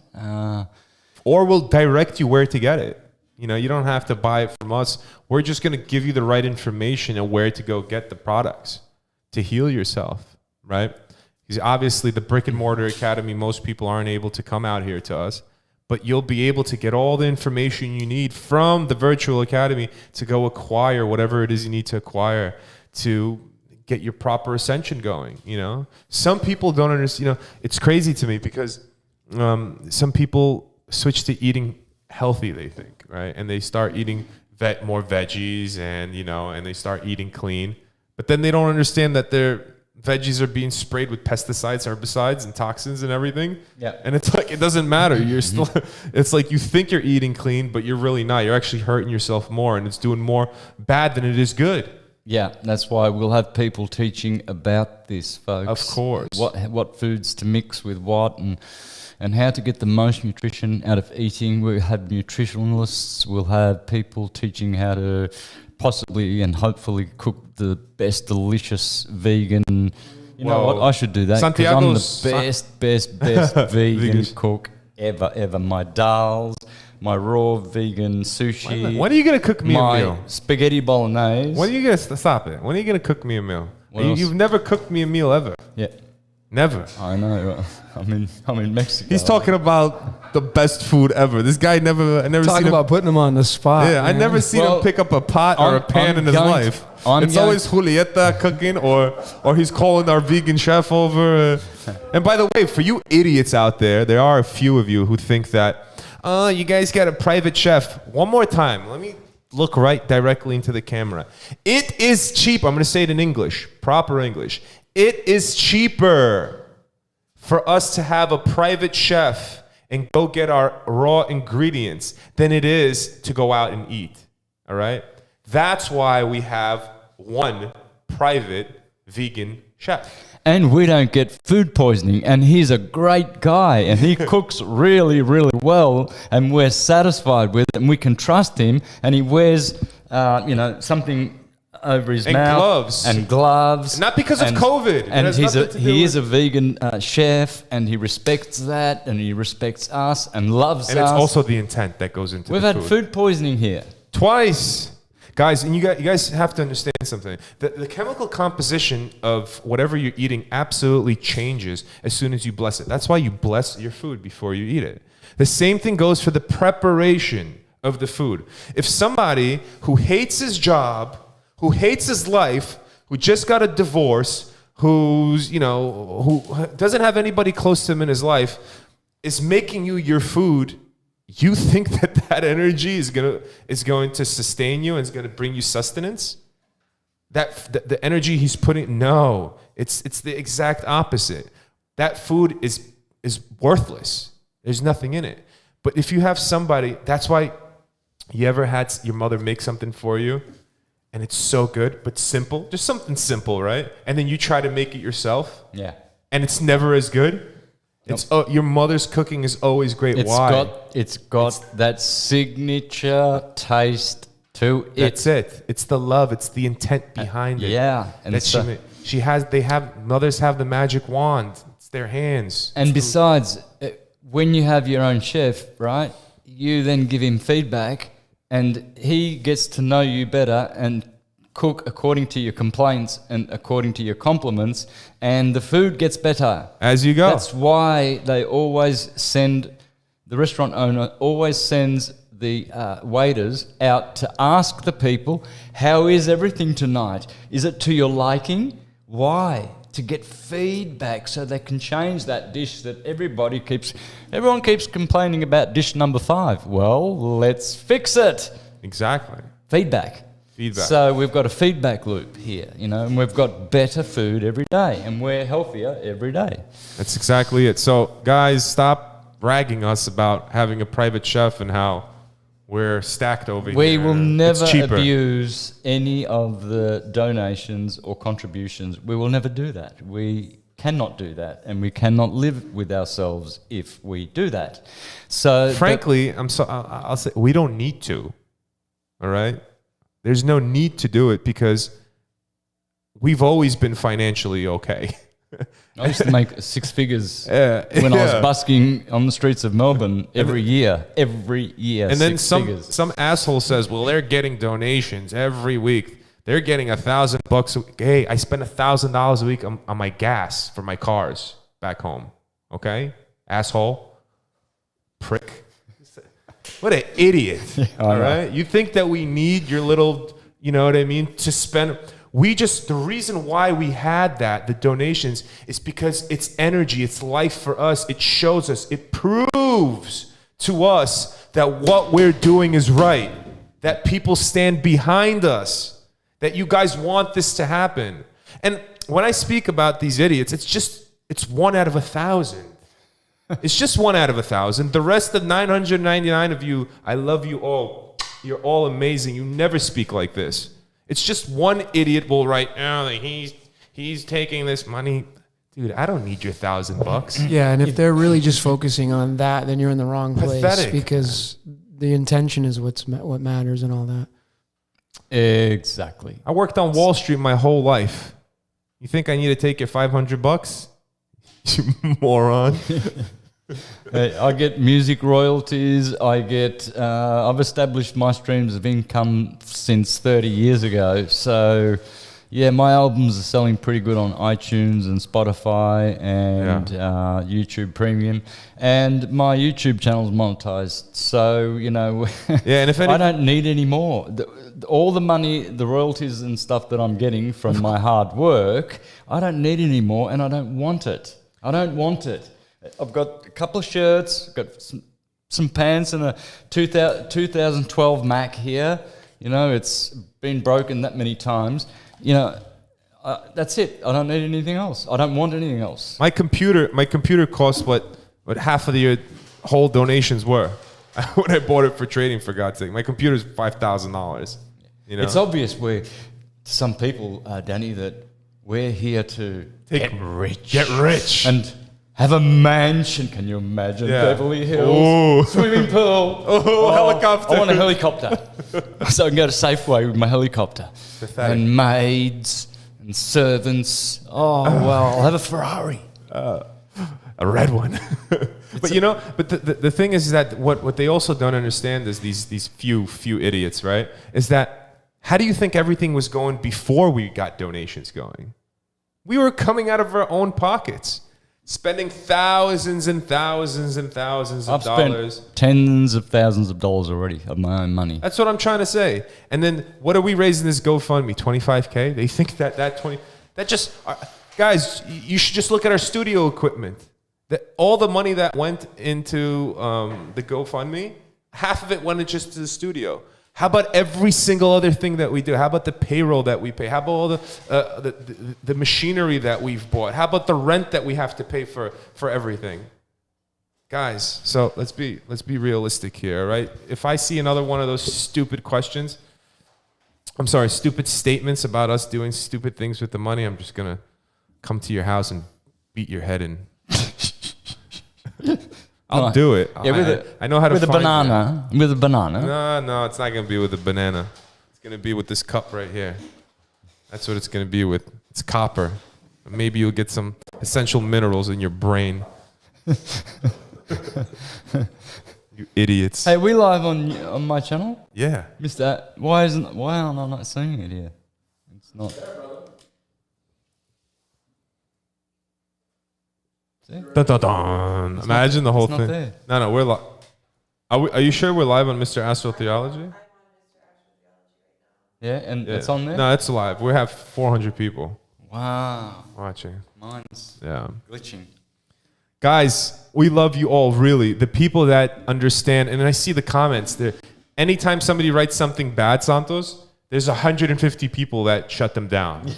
or we'll direct you where to get it. You don't have to buy it from us. We're just gonna give you the right information and where to go get the products to heal yourself, right? Because obviously the brick and mortar academy, most people aren't able to come out here to us, but you'll be able to get all the information you need from the virtual academy to go acquire whatever it is you need to acquire to get your proper ascension going. Some people don't understand. It's crazy to me because some people switch to eating healthy, they think, right? And they start eating more veggies and they start eating clean, but then they don't understand that their veggies are being sprayed with pesticides, herbicides, and toxins and everything. Yeah. And it's like, it doesn't matter. You're still, it's like you think you're eating clean, but you're really not. You're actually hurting yourself more, and it's doing more bad than it is good. Yeah, that's why we'll have people teaching about this, folks. Of course. What foods to mix with what and how to get the most nutrition out of eating. We'll have nutritionalists. We'll have people teaching how to possibly and hopefully cook the best delicious vegan. You know what? I should do that because I'm the best vegan cook ever. My dals, my raw vegan sushi. When are you going to cook me a meal? Spaghetti bolognese. When are you going to stop it? When are you going to cook me a meal? You've never cooked me a meal ever. Yeah. Never. I know. I'm in Mexico. He's talking about the best food ever. This guy I never talking seen about putting him on the spot. Yeah, I never seen him pick up a pot or a pan in his life. It's always Julieta cooking, or he's calling our vegan chef over. And by the way, for you idiots out there are a few of you who think that, you guys got a private chef. One more time, let me look right directly into the camera. It is cheap. I'm going to say it in English, proper English. It is cheaper for us to have a private chef and go get our raw ingredients than it is to go out and eat. All right? That's why we have one private vegan chef. And we don't get food poisoning. And he's a great guy. And he cooks really, really well. And we're satisfied with it. And we can trust him. And he wears, something over his mouth. And gloves. Not because of COVID. And he is a vegan chef. And he respects that. And he respects us and loves us. And it's also the intent that goes into We've the had food. food poisoning here. Twice. Guys, and you guys have to understand something. The chemical composition of whatever you're eating absolutely changes as soon as you bless it. That's why you bless your food before you eat it. The same thing goes for the preparation of the food. If somebody who hates his job, who hates his life, who just got a divorce, who doesn't have anybody close to him in his life, is making you your food you think that energy is going to sustain you and is going to bring you sustenance? The energy he's putting, no, it's the exact opposite. That food is worthless. There's nothing in it. But if you have somebody, that's why you ever had your mother make something for you and it's so good, but simple, just something simple, right? And then you try to make it yourself. Yeah. And it's never as good. It's your mother's cooking is always great. Why? It's got that signature taste to it. That's it. It's the love. It's the intent behind it. Yeah. And mothers have the magic wand. It's their hands. And besides, when you have your own chef, right, you then give him feedback and he gets to know you better and cook according to your complaints and according to your compliments, and the food gets better. As you go. That's why they always send, the restaurant owner always sends the waiters out to ask the people, how is everything tonight? Is it to your liking? Why? To get feedback so they can change that dish that everyone keeps complaining about dish number 5. Well, let's fix it. Exactly. Feedback. So we've got a feedback loop here, and we've got better food every day and we're healthier every day. That's exactly it. So guys, stop bragging us about having a private chef and how we're stacked over here. We will never abuse any of the donations or contributions. We will never do that. We cannot do that, and we cannot live with ourselves if we do that. So, frankly, I'll say we don't need to. All right, there's no need to do it because we've always been financially okay. I used to make 6 figures when I was busking on the streets of Melbourne every year. And then some asshole says, well, they're getting donations every week. They're getting $1,000 a week. Hey, I spend $1,000 a week on my gas for my cars back home. Okay? Asshole. Prick. What an idiot. All right? You think that we need your little, you know what I mean, to spend... the reason why we had the donations, is because it's energy, it's life for us. It shows us, it proves to us that what we're doing is right, that people stand behind us, that you guys want this to happen. And when I speak about these idiots, it's 1 out of 1,000. It's just 1 out of 1,000. The rest of 999 of you, I love you all. You're all amazing. You never speak like this. It's just one idiot will write, oh, he's taking this money. Dude, I don't need your $1,000. Yeah, and if they're really just focusing on that, then you're in the wrong place. Pathetic. Because the intention is what matters and all that. Exactly. I worked on Wall Street my whole life. You think I need to take your $500? You moron. I get music royalties. I've established my streams of income since 30 years ago. So, yeah, my albums are selling pretty good on iTunes and Spotify and YouTube Premium. And my YouTube channel is monetized. So, and if I don't need any more. All the money, the royalties and stuff that I'm getting from my hard work, I don't need any more, and I don't want it. I've got a couple of shirts, got some pants and a 2012 Mac here. It's been broken that many times. That's it. I don't need anything else. I don't want anything else. My computer cost what half of your whole donations were when I bought it for trading, for God's sake. My computer's $5,000. It's obvious some people, Danny, that we're here to get rich. And have a mansion. Can you imagine? Beverly Hills. Ooh. Swimming pool. Helicopter. I want a helicopter. So I can go to Safeway with my helicopter. Pathetic. And maids and servants. Oh, well, I'll have a Ferrari. A red one. But the thing is that what they also don't understand is these few idiots, right? Is that, how do you think everything was going before we got donations going? We were coming out of our own pockets, spending thousands and thousands and thousands of dollars. Spent tens of thousands of dollars already of my own money. That's what I'm trying to say. And then what are we raising this GoFundMe? $25K? They think that just guys, you should just look at our studio equipment. All the money that went into the GoFundMe, half of it went just to the studio. How about every single other thing that we do? How about the payroll that we pay? How about all the machinery that we've bought? How about the rent that we have to pay for everything? Guys, so let's be realistic here, right? If I see another one of those stupid stupid statements about us doing stupid things with the money, I'm just gonna come to your house and beat your head in. I'll do it. Yeah, I know how to with find a banana. it. With a banana. No, it's not gonna be with a banana. It's gonna be with this cup right here. That's what it's gonna be with. It's copper. Maybe you'll get some essential minerals in your brain. You idiots. Hey, we live on my channel? Yeah. Mr. Why am I not seeing it here? It's not. See? Dun, dun, dun. Imagine the whole it's not thing. there. No, we're live. Are you sure we're live on Mr. Astrotheology? Yeah, and Yeah. it's on there? No, it's live. We have 400 people Wow. watching. Mine's Yeah. glitching. Guys, we love you all, really. The people that understand, and I see the comments there. Anytime somebody writes something bad, Santos, there's 150 people that shut them down.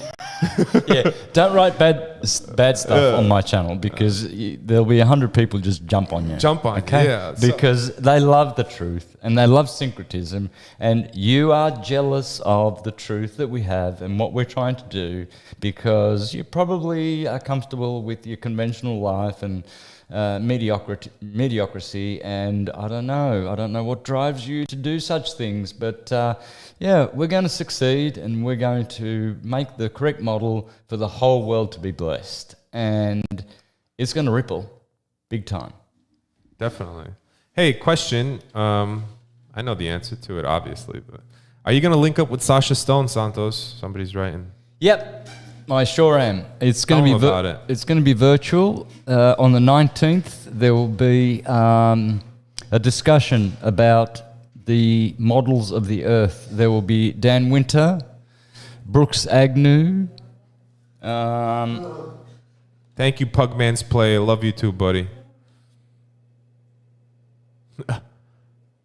Yeah, don't write bad stuff on my channel because there'll be 100 people just jump on you. Jump on, okay? yeah. Because they love the truth and they love syncretism, and you are jealous of the truth that we have and what we're trying to do because you probably are comfortable with your conventional life and mediocrity, and I don't know what drives you to do such things, but yeah, we're going to succeed and we're going to make the correct model for the whole world to be blessed, and it's going to ripple big time. Definitely. Hey, question. I know the answer to it, obviously, but are you going to link up with Sasha Stone, Santos? Somebody's writing. Yep, I sure am. It's going Tell to be them about it. It's going to be virtual. On the 19th, there will be a discussion about the models of the Earth. There will be Dan Winter, Brooks Agnew. Thank you, Pugman's Play. I love you too, buddy.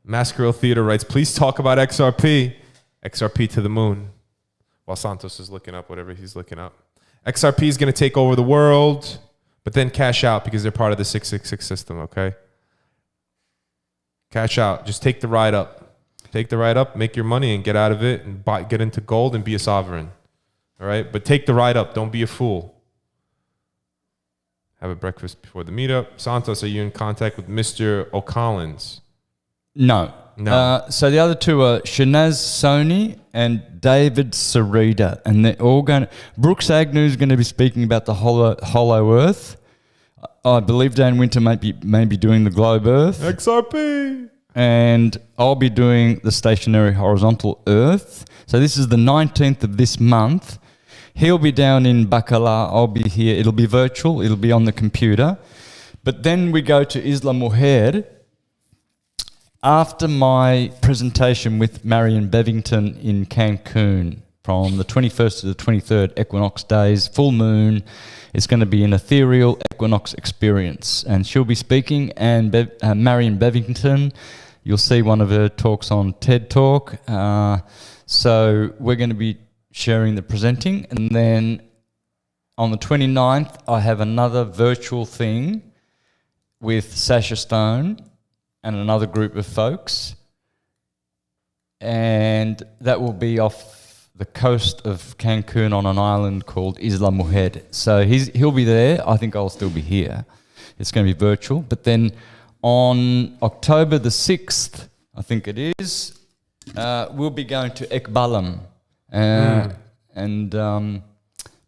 Masquerade Theater writes, please talk about XRP. XRP to the moon. While Santos is looking up whatever he's looking up. XRP is going to take over the world, but then cash out because they're part of the 666 system, okay? Cash out. Just take the ride up. Take the ride up, make your money, and get out of it, and get into gold and be a sovereign. All right? But take the ride up. Don't be a fool. Have a breakfast before the meetup. Santos, are you in contact with Mr. O'Collins? No. No. So the other two are Shanaz Sony and David Sarita, and they're all going. Brooks Agnew is going to be speaking about the hollow Earth. I believe Dan Winter may be doing the globe Earth, XRP. and I'll be doing the stationary horizontal Earth. So this is the 19th of this month. He'll be down in Bacala. I'll be here. It'll be virtual. It'll be on the computer. But then we go to Isla Mujer. After my presentation with Marion Bevington in Cancun from the 21st to the 23rd equinox days, full moon, it's going to be an ethereal equinox experience. And she'll be speaking, and Marion Bevington, you'll see one of her talks on TED Talk. So we're going to be sharing the presenting. And then on the 29th, I have another virtual thing with Sasha Stone and another group of folks, and that will be off the coast of Cancun on an island called Isla Mujer. So he'll be there. I think I'll still be here. It's going to be virtual. But then on October the 6th, I think it is, we'll be going to Ekbalam and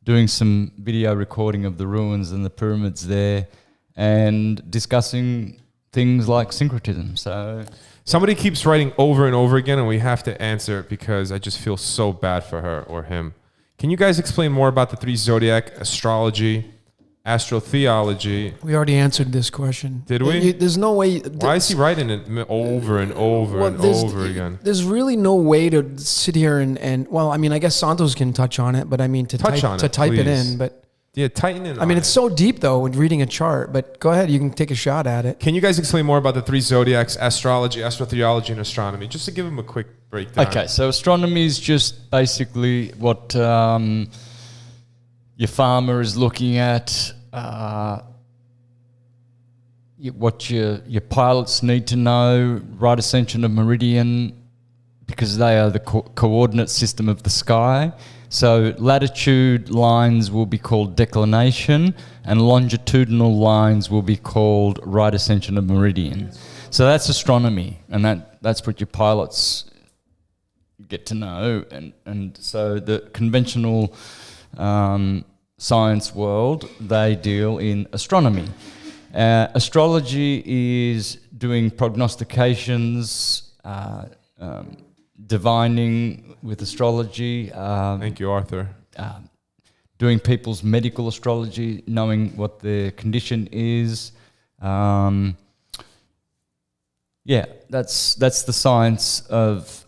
doing some video recording of the ruins and the pyramids there, and discussing things like syncretism. So Somebody keeps writing over and over again, and we have to answer it because I just feel so bad for her or him. Can you guys explain more about the three zodiac, astrology, astrotheology? We already answered this question. Did we? There's no way. Why is he writing it over and over and over again? There's really no way to sit here and well, I mean, I guess Santos can touch on it, but I mean to Touch type on it, it please. in. But Yeah, tighten in. I mean, it's so deep though when reading a chart. But go ahead, you can take a shot at it. Can you guys explain more about the three zodiacs: astrology, astrotheology, and astronomy? Just to give them a quick breakdown. Okay, so astronomy is just basically what your farmer is looking at, what your pilots need to know, right ascension of meridian, because they are the coordinate system of the sky. So latitude lines will be called declination, and longitudinal lines will be called right ascension of meridian. So that's astronomy, and that's what your pilots get to know. And so the conventional science world, they deal in astronomy. Astrology is doing prognostications, divining with astrology. Thank you, Arthur. Doing people's medical astrology, knowing what their condition is. That's the science of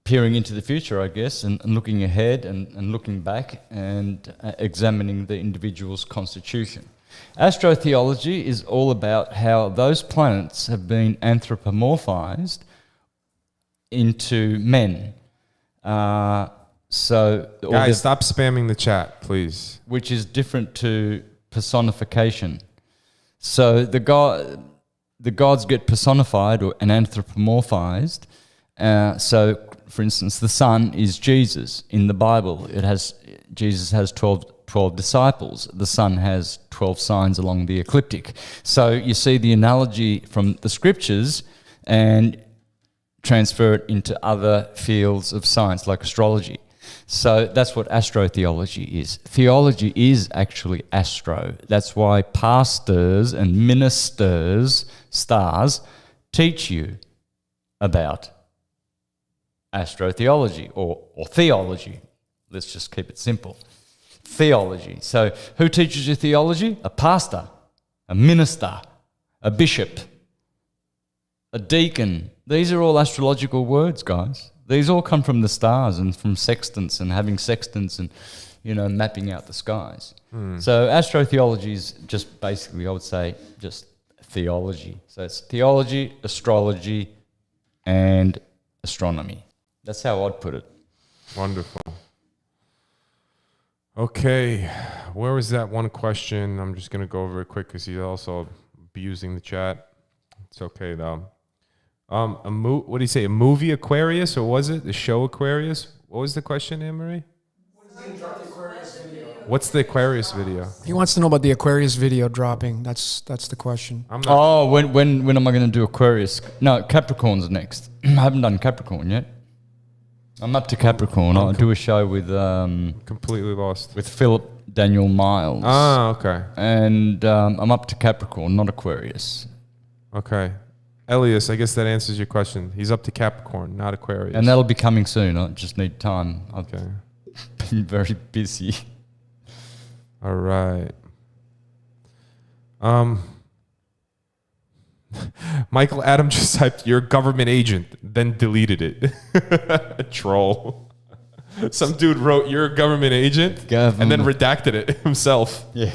peering into the future, I guess, and looking ahead and looking back and examining the individual's constitution. Astrotheology is all about how those planets have been anthropomorphized into men. So guys, stop spamming the chat, please. Which is different to personification. So the gods get personified and anthropomorphized. So, for instance, the sun is Jesus in the Bible. Jesus has 12 disciples. The sun has 12 signs along the ecliptic. So you see the analogy from the scriptures and transfer it into other fields of science like astrology. So that's what astrotheology is. Theology is actually astro. That's why pastors and ministers, stars, teach you about astrotheology or theology. Let's just keep it simple. Theology. So who teaches you theology? A pastor, a minister, a bishop, a deacon. These are all astrological words, guys. These all come from the stars and from sextants and having sextants and, mapping out the skies. So astrotheology is just basically, I would say, just theology. So it's theology, astrology, and astronomy. That's how I'd put it. Wonderful. Okay, where was that one question? I'm just going to go over it quick because he's also abusing the chat. It's okay, though. What do you say, a movie Aquarius, or was it the show Aquarius? What was the question, Anne-Marie? What's the Aquarius video? He wants to know about the Aquarius video dropping. That's the question. When am I going to do Aquarius? No, Capricorn's next. I haven't done Capricorn yet. I'm up to Capricorn. I'll do a show with completely lost with Philip Daniel Miles. Ah, okay. And I'm up to Capricorn, not Aquarius. Okay. Elias, I guess that answers your question. He's up to Capricorn, not Aquarius. And that'll be coming soon. I just need time. Okay. I've been very busy. All right. Michael Adam just typed, "You're a government agent," then deleted it. Troll. Some dude wrote, "You're a government agent," and then redacted it himself. Yeah.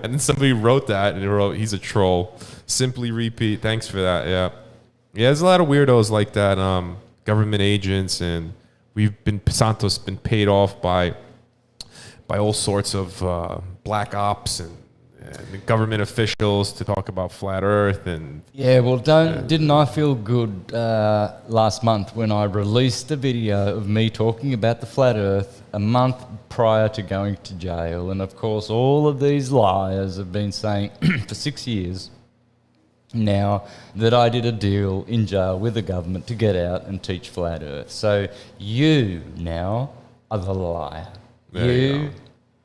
And then somebody wrote that and he wrote, "He's a troll." Simply repeat. Thanks for that. Yeah. Yeah, there's a lot of weirdos like that, government agents, and Santos been paid off by all sorts of black ops and government officials to talk about flat Earth and didn't I feel good last month when I released a video of me talking about the flat Earth a month prior to going to jail, and of course all of these liars have been saying for 6 years now that I did a deal in jail with the government to get out and teach flat Earth. So you now are the liar. You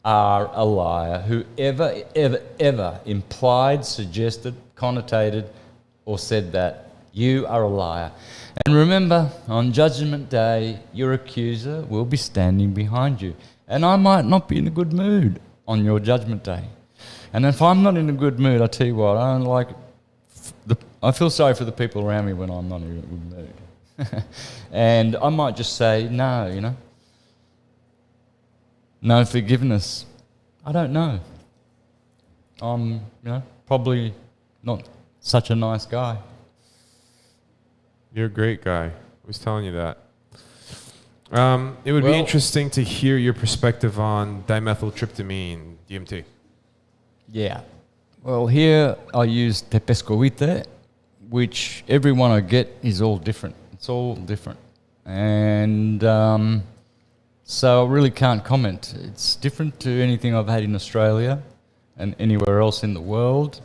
are a liar. Whoever, ever implied, suggested, connotated, or said that, you are a liar. And remember, on Judgment Day, your accuser will be standing behind you. And I might not be in a good mood on your Judgment Day. And if I'm not in a good mood, I tell you what, I feel sorry for the people around me when I'm not in a good mood. And I might just say, no, No forgiveness. I don't know. I'm, probably not such a nice guy. You're a great guy. I was telling you that. It would be Well- interesting to hear your perspective on dimethyltryptamine, DMT. Yeah. Well, here I use tepescoite, which everyone I get is all different. It's all different. And so I really can't comment. It's different to anything I've had in Australia and anywhere else in the world.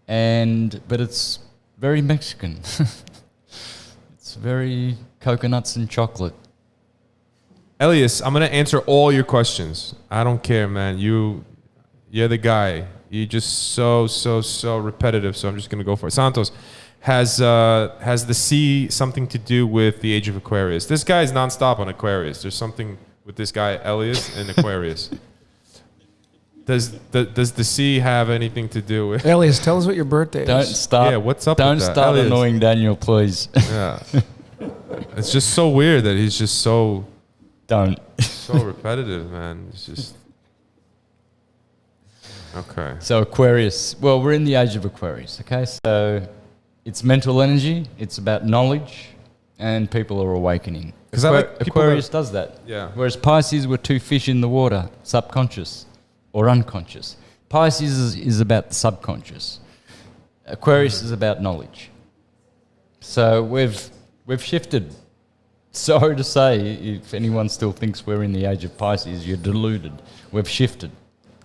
But it's very Mexican. It's very coconuts and chocolate. Elias, I'm gonna answer all your questions. I don't care, man. You're the guy. You're just so repetitive. So I'm just gonna go for it. Santos, has the sea something to do with the age of Aquarius? This guy's nonstop on Aquarius. There's something with this guy Elias and Aquarius. Does the sea have anything to do with? Elias, tell us what your birthday Don't is. start. Yeah, what's up Don't with that? start Elias. annoying Daniel, please. Yeah, it's just so weird that he's just so Don't. repetitive, man. It's just okay. So Aquarius. Well, we're in the age of Aquarius. Okay, so it's mental energy. It's about knowledge, and people are awakening. 'Cause I like people Aquarius that- does that. Yeah. Whereas Pisces were two fish in the water, subconscious or unconscious. Pisces is about the subconscious. Aquarius is about knowledge. So we've shifted. Sorry to say, if anyone still thinks we're in the age of Pisces, you're deluded. We've shifted.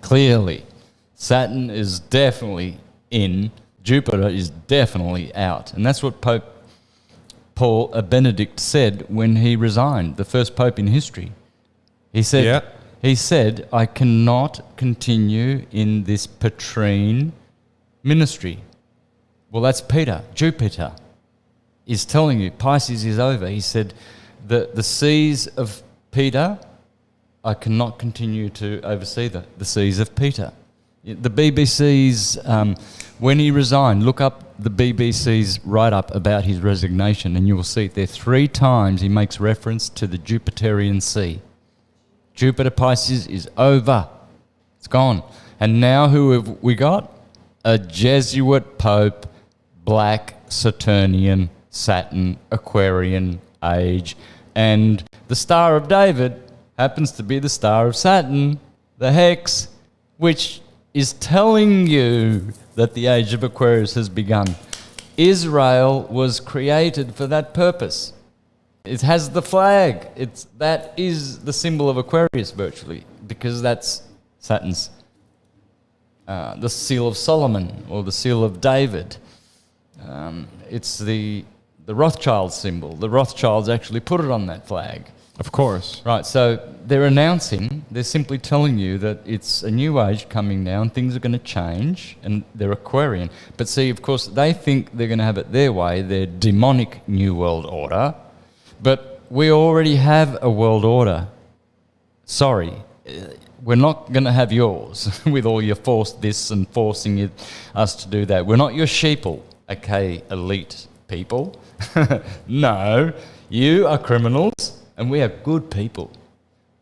Clearly. Saturn is definitely in. Jupiter is definitely out. And that's what Pope Benedict said when he resigned, the first pope in history. He said, Yeah. I cannot continue in this Petrine ministry. Well, that's Peter. Jupiter is telling you Pisces is over. He said, the seas of Peter, I cannot continue to oversee the seas of Peter. The BBC's, when he resigned, look up the BBC's write-up about his resignation and you will see there 3 times he makes reference to the Jupiterian Sea. Jupiter Pisces is over. It's gone. And now who have we got? A Jesuit Pope, Black, Saturnian, Saturn, Aquarian age. And the Star of David happens to be the Star of Saturn, the Hex, which is telling you that the age of Aquarius has begun. Israel was created for that purpose. It has the flag. That is the symbol of Aquarius virtually, because that's Saturn's, the seal of Solomon or the seal of David. It's the Rothschild symbol. The Rothschilds actually put it on that flag. Of course. Right, so they're simply telling you that it's a new age coming now and things are going to change, and they're Aquarian. But see, of course, they think they're going to have it their way, their demonic new world order. But we already have a world order. Sorry, we're not going to have yours with all your forced this and forcing us to do that. We're not your sheeple, okay, elite people. No, you are criminals. And we are good people.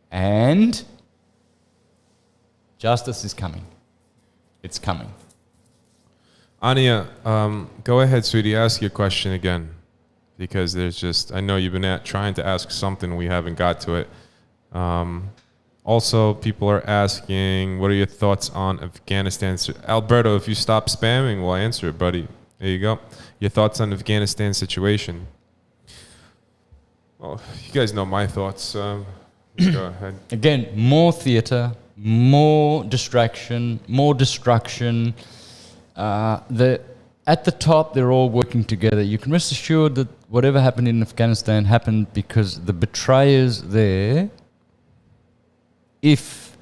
And justice is coming. It's coming. Anya, go ahead, sweetie. Ask your question again. Because I know you've been trying to ask something. We haven't got to it. Also, people are asking, what are your thoughts on Afghanistan? Alberto, if you stop spamming, we'll answer it, buddy. There you go. Your thoughts on Afghanistan situation. Well, you guys know my thoughts. Go ahead. Again, more theatre, more distraction, more destruction. At the top, they're all working together. You can rest assured that whatever happened in Afghanistan happened because the betrayers there, if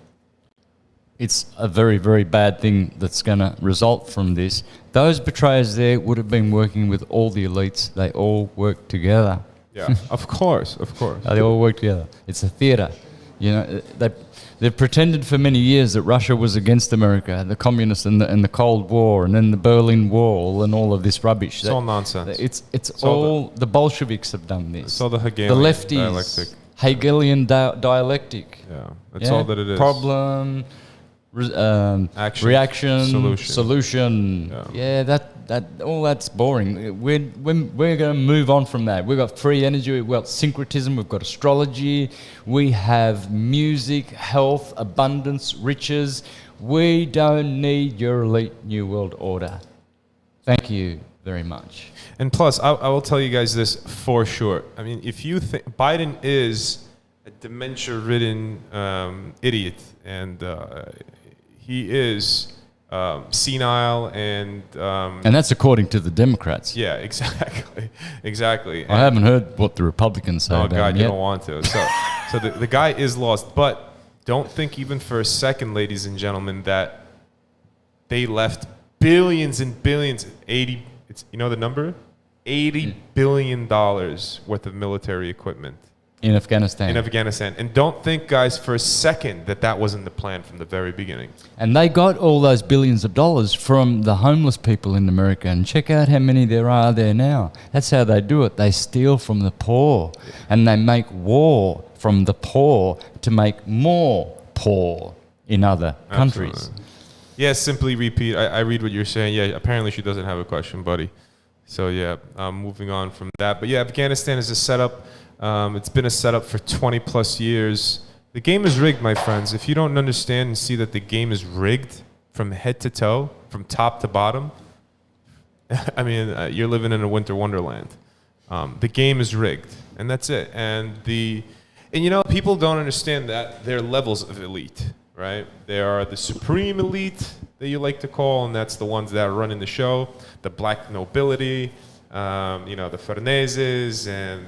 it's a very, very bad thing that's going to result from this, those betrayers there would have been working with all the elites. They all work together. Yeah, of course. They all work together. It's a theatre. You know, they've pretended for many years that Russia was against America, the communists and the Cold War, and then the Berlin Wall and all of this rubbish. It's all nonsense. It's all the Bolsheviks have done this. It's all the Hegelian the lefties, dialectic. Hegelian dialectic. Yeah, that's all that it is. Problem, Action, reaction, solution. Yeah, that all that's boring. We're going to move on from that. We've got free energy, we've got syncretism, we've got astrology, we have music, health, abundance, riches. We don't need your elite New World Order. Thank you very much. And plus, I will tell you guys this for sure. I mean, if you think Biden is a dementia-ridden idiot, and he is senile, and that's according to the Democrats. Yeah, exactly. I haven't heard what the Republicans say. Oh about God, him you yet. don't want to. So the guy is lost, but don't think even for a second, ladies and gentlemen, that they left billions and billions. You know the number? $80 billion worth of military equipment in Afghanistan. And don't think, guys, for a second that wasn't the plan from the very beginning. And they got all those billions of dollars from the homeless people in America. And check out how many there are there now. That's how they do it. They steal from the poor, and they make war from the poor to make more poor in other countries. Absolutely. Yeah, simply repeat. I read what you're saying. Yeah, apparently she doesn't have a question, buddy. So yeah, moving on from that. But yeah, Afghanistan is a setup. It's been a setup for 20 plus years. The game is rigged, my friends. If you don't understand and see that the game is rigged from head to toe, from top to bottom, I mean, you're living in a winter wonderland. The game is rigged, and that's it. And you know, people don't understand that there are levels of elite, right? There are the supreme elite that you like to call, and that's the ones that are running the show, the black nobility, you know, the Farneses and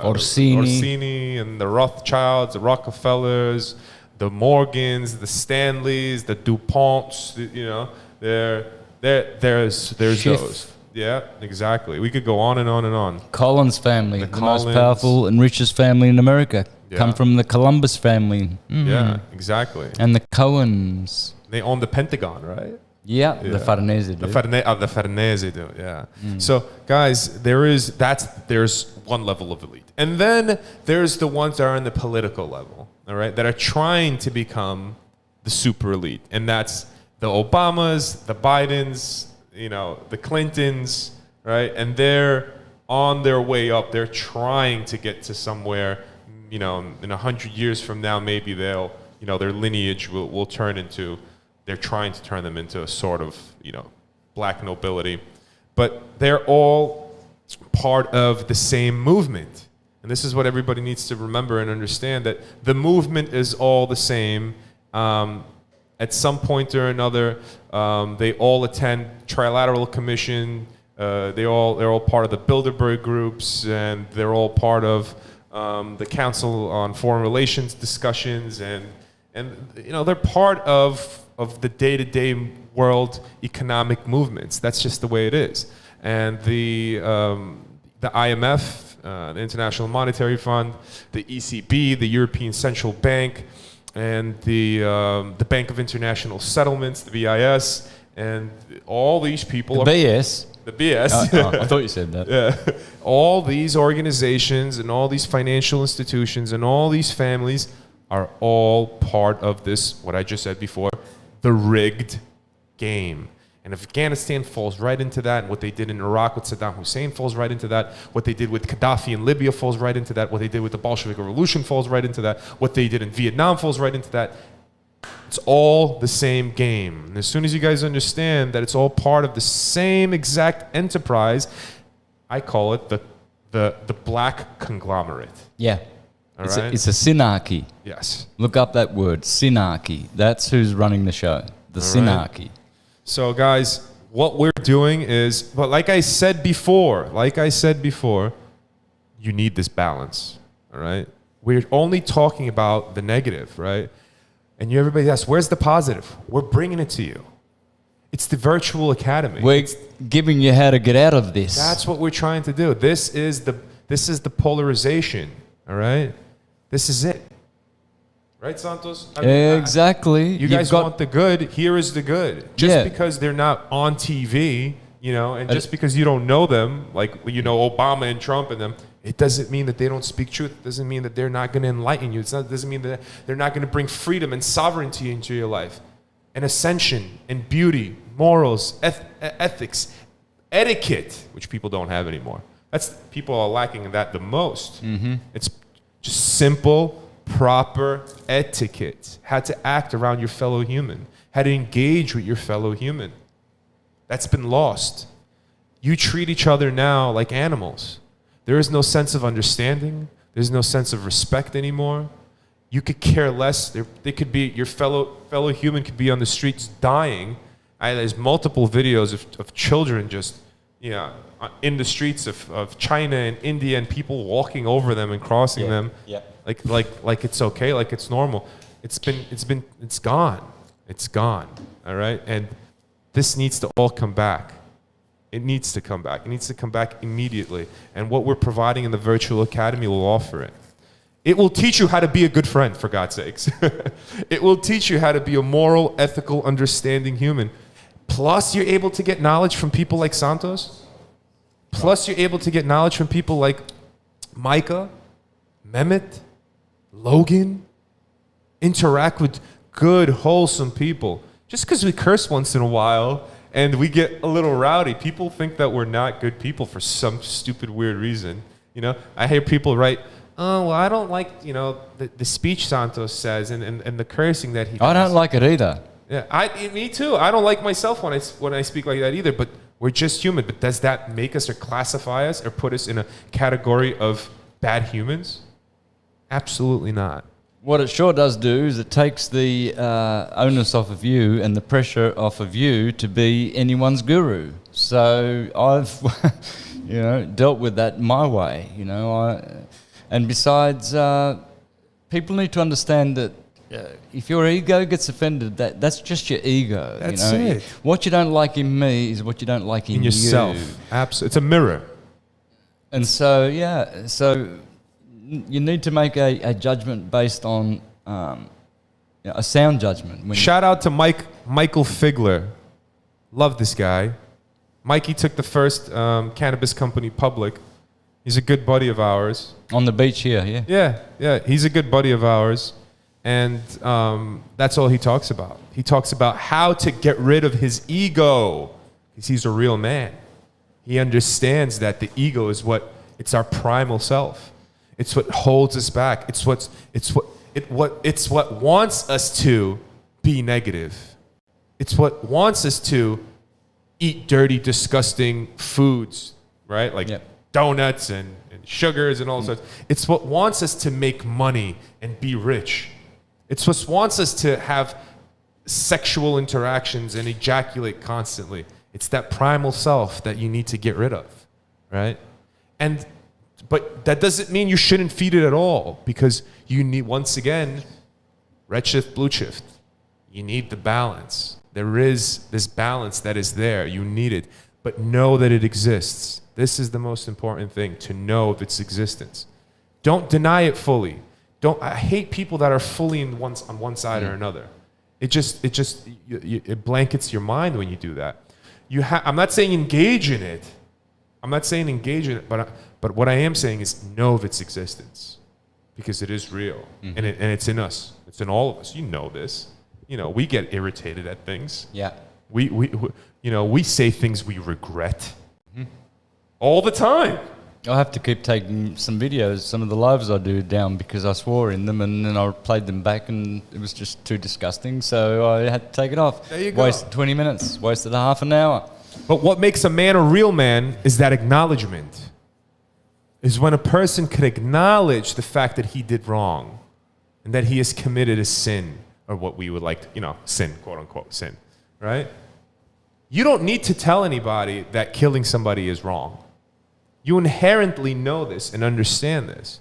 Orsini and the Rothschilds, the Rockefellers, the Morgans, the Stanleys, the DuPonts. You know, there's those. Yeah, exactly. We could go on and on and on. Collins family, the Collins. most powerful and richest family in America, come from the Columbus family. Mm-hmm. Yeah, exactly. And the Cohens. They own the Pentagon, right? Yeah, the Farnese do. The Farnese do, yeah. So, guys, there's one level of elite. And then there's the ones that are in the political level, all right, that are trying to become the super elite. And that's the Obamas, the Bidens, you know, the Clintons, right? And they're on their way up. They're trying to get to somewhere, you know, in 100 years from now, maybe they'll, you know, their lineage will turn into, they're trying to turn them into a sort of, you know, black nobility. But they're all part of the same movement. And this is what everybody needs to remember and understand, that the movement is all the same. At some point or another, they all attend Trilateral Commission. They're all part of the Bilderberg groups, and they're all part of the Council on Foreign Relations discussions, and you know, they're part of the day-to-day world economic movements. That's just the way it is. And the IMF, the International Monetary Fund, the ECB, the European Central Bank, and the Bank of International Settlements, the BIS, and all these people. The BS. The BS. I thought you said that. Yeah. All these organizations and all these financial institutions and all these families are all part of this, what I just said before, the rigged game. And Afghanistan falls right into that. And what they did in Iraq with Saddam Hussein falls right into that. What they did with Gaddafi in Libya falls right into that. What they did with the Bolshevik Revolution falls right into that. What they did in Vietnam falls right into that. It's all the same game. And as soon as you guys understand that it's all part of the same exact enterprise, I call it the black conglomerate. Yeah. All it's, right? it's a synarchy. Yes. Look up that word, synarchy. That's who's running the show. The synarchy. Right. So, guys, what we're doing is, but like I said before, you need this balance, all right? We're only talking about the negative, right? And everybody asks, where's the positive? We're bringing it to you. It's the virtual academy. We're giving you how to get out of this. That's what we're trying to do. This is the polarization, all right? This is it. Right, Santos? I mean, exactly. You guys want the good. Here is the good. Just because they're not on TV, you know, and just because you don't know them, like, you know, Obama and Trump and them, It doesn't mean that they don't speak truth. It doesn't mean that they're not going to enlighten you. It doesn't mean that they're not going to bring freedom and sovereignty into your life, and ascension, and beauty, morals, ethics, etiquette, which people don't have anymore. People are lacking in that the most. It's just simple, proper etiquette. How to act around your fellow human. How to engage with your fellow human. That's been lost. You treat each other now like animals. There is no sense of understanding. There's no sense of respect anymore. You could care less. They could be your fellow human could be on the streets dying. There's multiple videos of children just in the streets of China and India, and people walking over them and crossing them. Yeah. Like it's okay, like it's normal. It's gone. It's gone. All right, and this needs to all come back. It needs to come back. It needs to come back immediately. And what we're providing in the virtual academy will offer it. It will teach you how to be a good friend, for God's sakes. It will teach you how to be a moral, ethical, understanding human. Plus, you're able to get knowledge from people like Santos. Plus, you're able to get knowledge from people like Micah, Mehmet, Logan. Interact with good, wholesome people. Just because we curse once in a while and we get a little rowdy, people think that we're not good people for some stupid, weird reason. I hear people write, "Oh, well, I don't like, the speech Santos says and the cursing that he does." I don't like it either. Yeah, me too. I don't like myself when I speak like that either. But we're just human. But does that make us or classify us or put us in a category of bad humans? Absolutely not. What it sure does do is it takes the onus off of you and the pressure off of you to be anyone's guru. So I've, dealt with that my way. And besides, people need to understand that if your ego gets offended, that's just your ego. That's it. What you don't like in me is what you don't like in yourself. you. Absolutely, it's a mirror. And so you need to make a judgment based on a sound judgment. Shout out to Michael Figler. Love this guy. Mikey took the first cannabis company public. He's a good buddy of ours. On the beach here, yeah? Yeah. He's a good buddy of ours. And that's all he talks about. He talks about how to get rid of his ego. Because he's a real man. He understands that the ego is it's our primal self. It's what holds us back. It's what wants us to be negative. It's what wants us to eat dirty, disgusting foods, right? Like donuts and sugars and all sorts. It's what wants us to make money and be rich. It's what wants us to have sexual interactions and ejaculate constantly. It's that primal self that you need to get rid of, right? But that doesn't mean you shouldn't feed it at all, because you need, once again, red shift, blue shift. You need the balance. There is this balance that is there. You need it, but know that it exists. This is the most important thing, to know of its existence. Don't deny it fully. I hate people that are fully on one side or another. It blankets your mind when you do that. I'm not saying engage in it. But what I am saying is know of its existence, because it is real, and it's in us. It's in all of us. You know this. We get irritated at things. Yeah. We say things we regret all the time. I have to keep taking some videos, some of the lives I do down, because I swore in them, and then I played them back and it was just too disgusting. So I had to take it off. There you go. Wasted 20 minutes, wasted a half an hour. But what makes a man a real man is that acknowledgement. Is when a person could acknowledge the fact that he did wrong and that he has committed a sin, or what we would like to, sin, quote unquote, sin, right? You don't need to tell anybody that killing somebody is wrong. You inherently know this and understand this.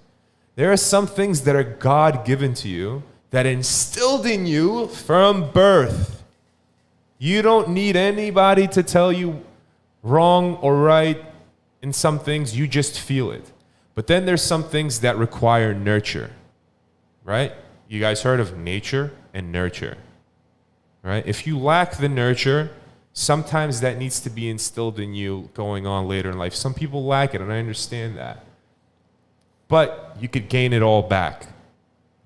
There are some things that are God-given to you, that instilled in you from birth. You don't need anybody to tell you wrong or right. In some things, you just feel it. But then there's some things that require nurture, right? You guys heard of nature and nurture, right? If you lack the nurture, sometimes that needs to be instilled in you going on later in life. Some people lack it, and I understand that. but you could gain it all back.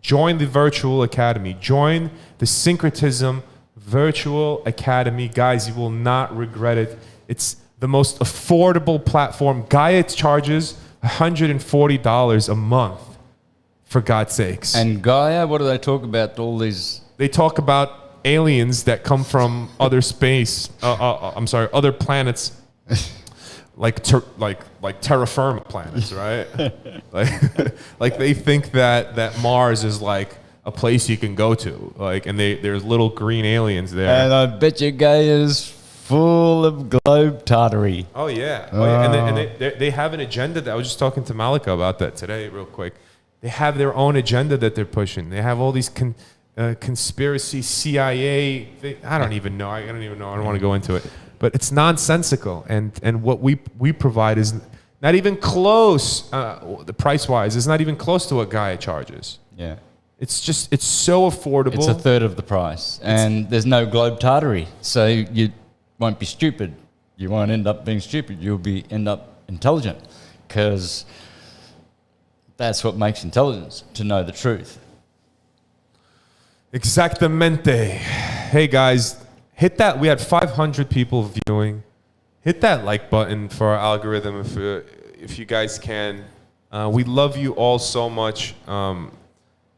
Join the virtual academy. Join the Syncretism Virtual Academy. Guys, you will not regret it. It's the most affordable platform. Gaia charges $140 a month, for God's sakes. And Gaia, what do they talk about? All these... They talk about aliens that come from other space. Other planets, like terra firma planets, right? like they think that Mars is like a place you can go to, like, and there's little green aliens there. And I bet you Gaia's full of globe-tartery. Oh yeah, and they have an agenda that I was just talking to Malika about that today, real quick. They have their own agenda that they're pushing. They have all these conspiracy CIA. I don't even know. I don't want to go into it, but it's nonsensical. And what we provide is not even close. The price wise is not even close to what Gaia charges. Yeah. It's so affordable. It's a third of the price, and there's no globe-tartery, so you won't be stupid. You won't end up being stupid. You'll end up intelligent, because that's what makes intelligence, to know the truth. Exactamente. Hey guys, hit that. We had 500 people viewing. Hit that like button for our algorithm if you guys can. We love you all so much.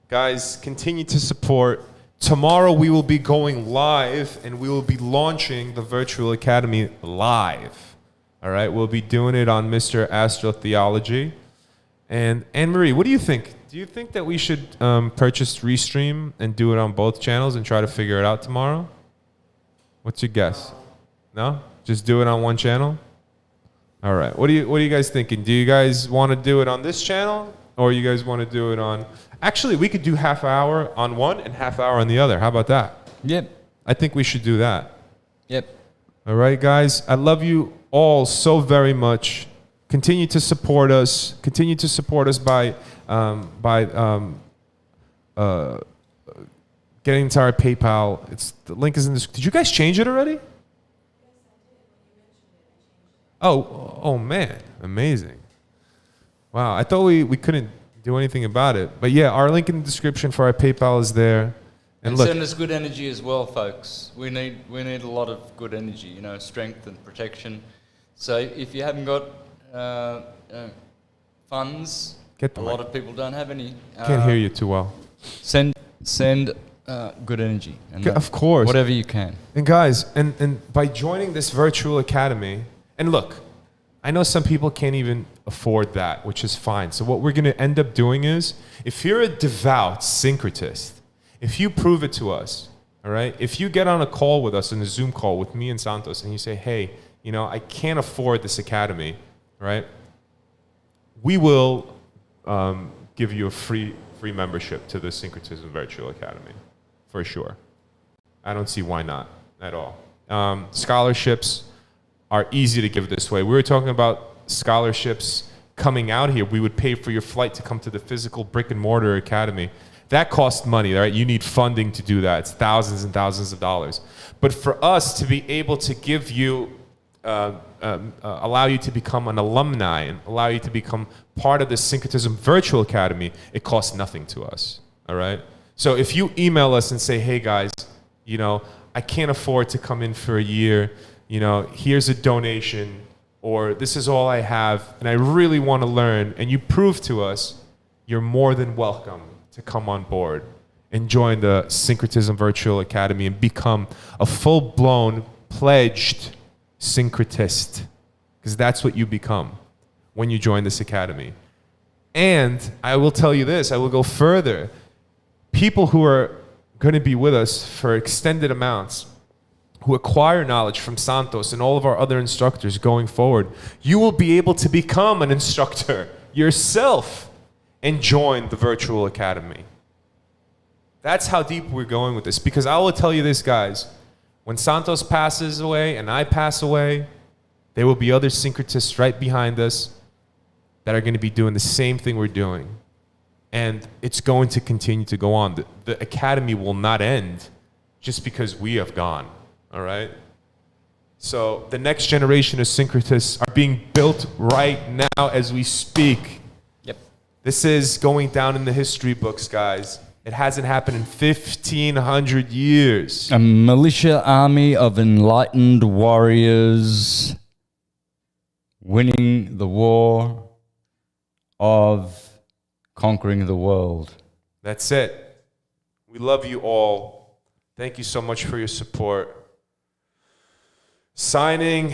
Guys, continue to support. Tomorrow we will be going live and we will be launching the Virtual Academy live. All right, we'll be doing it on Mr. Astrotheology. And Anne-Marie, what do you think? Do you think that we should purchase Restream and do it on both channels and try to figure it out tomorrow? What's your guess? No? Just do it on one channel? All right. What are you guys thinking? Do you guys want to do it on this channel, or you guys want to do it on... Actually, we could do half hour on one and half hour on the other. How about that? Yep. I think we should do that. Yep. All right, guys. I love you all so very much. Continue to support us. Continue to support us by getting to our PayPal. The link is in this. Did you guys change it already? Oh man, amazing! Wow, I thought we couldn't do anything about it, but yeah, our link in the description for our PayPal is there. And look, send us good energy as well, folks. We need a lot of good energy, strength and protection. So if you haven't got funds, a lot of people don't have any. Can't hear you too well. Send good energy. And of course. Whatever you can. And guys, and by joining this virtual academy, and look, I know some people can't even afford that, which is fine. So what we're going to end up doing is, if you're a devout syncretist, if you prove it to us, all right, if you get on a call with us, in a Zoom call with me and Santos, and you say, hey, I can't afford this academy, right? We will give you a free membership to the Syncretism Virtual Academy, for sure. I don't see why not at all. Scholarships are easy to give this way. We were talking about scholarships coming out here. We would pay for your flight to come to the physical brick and mortar academy. That costs money, right? You need funding to do that. It's thousands and thousands of dollars. But for us to be able to give you, allow you to become an alumni and allow you to become part of the Syncretism Virtual Academy, it costs nothing to us, all right? So if you email us and say, hey guys, I can't afford to come in for a year, here's a donation, or this is all I have, and I really want to learn, and you prove to us, you're more than welcome to come on board and join the Syncretism Virtual Academy and become a full-blown, pledged syncretist, because that's what you become when you join this academy. And I will tell you this, I will go further. People who are going to be with us for extended amounts, who acquire knowledge from Santos and all of our other instructors going forward, you will be able to become an instructor yourself and join the virtual academy. That's how deep we're going with this. Because I will tell you this, guys, when Santos passes away and I pass away, there will be other syncretists right behind us that are going to be doing the same thing we're doing. And it's going to continue to go on. The academy will not end just because we have gone, all right? So the next generation of syncretists are being built right now as we speak. Yep. This is going down in the history books, guys. It hasn't happened in 1,500 years. A militia army of enlightened warriors winning the war of conquering the world. That's it. We love you all. Thank you so much for your support. Signing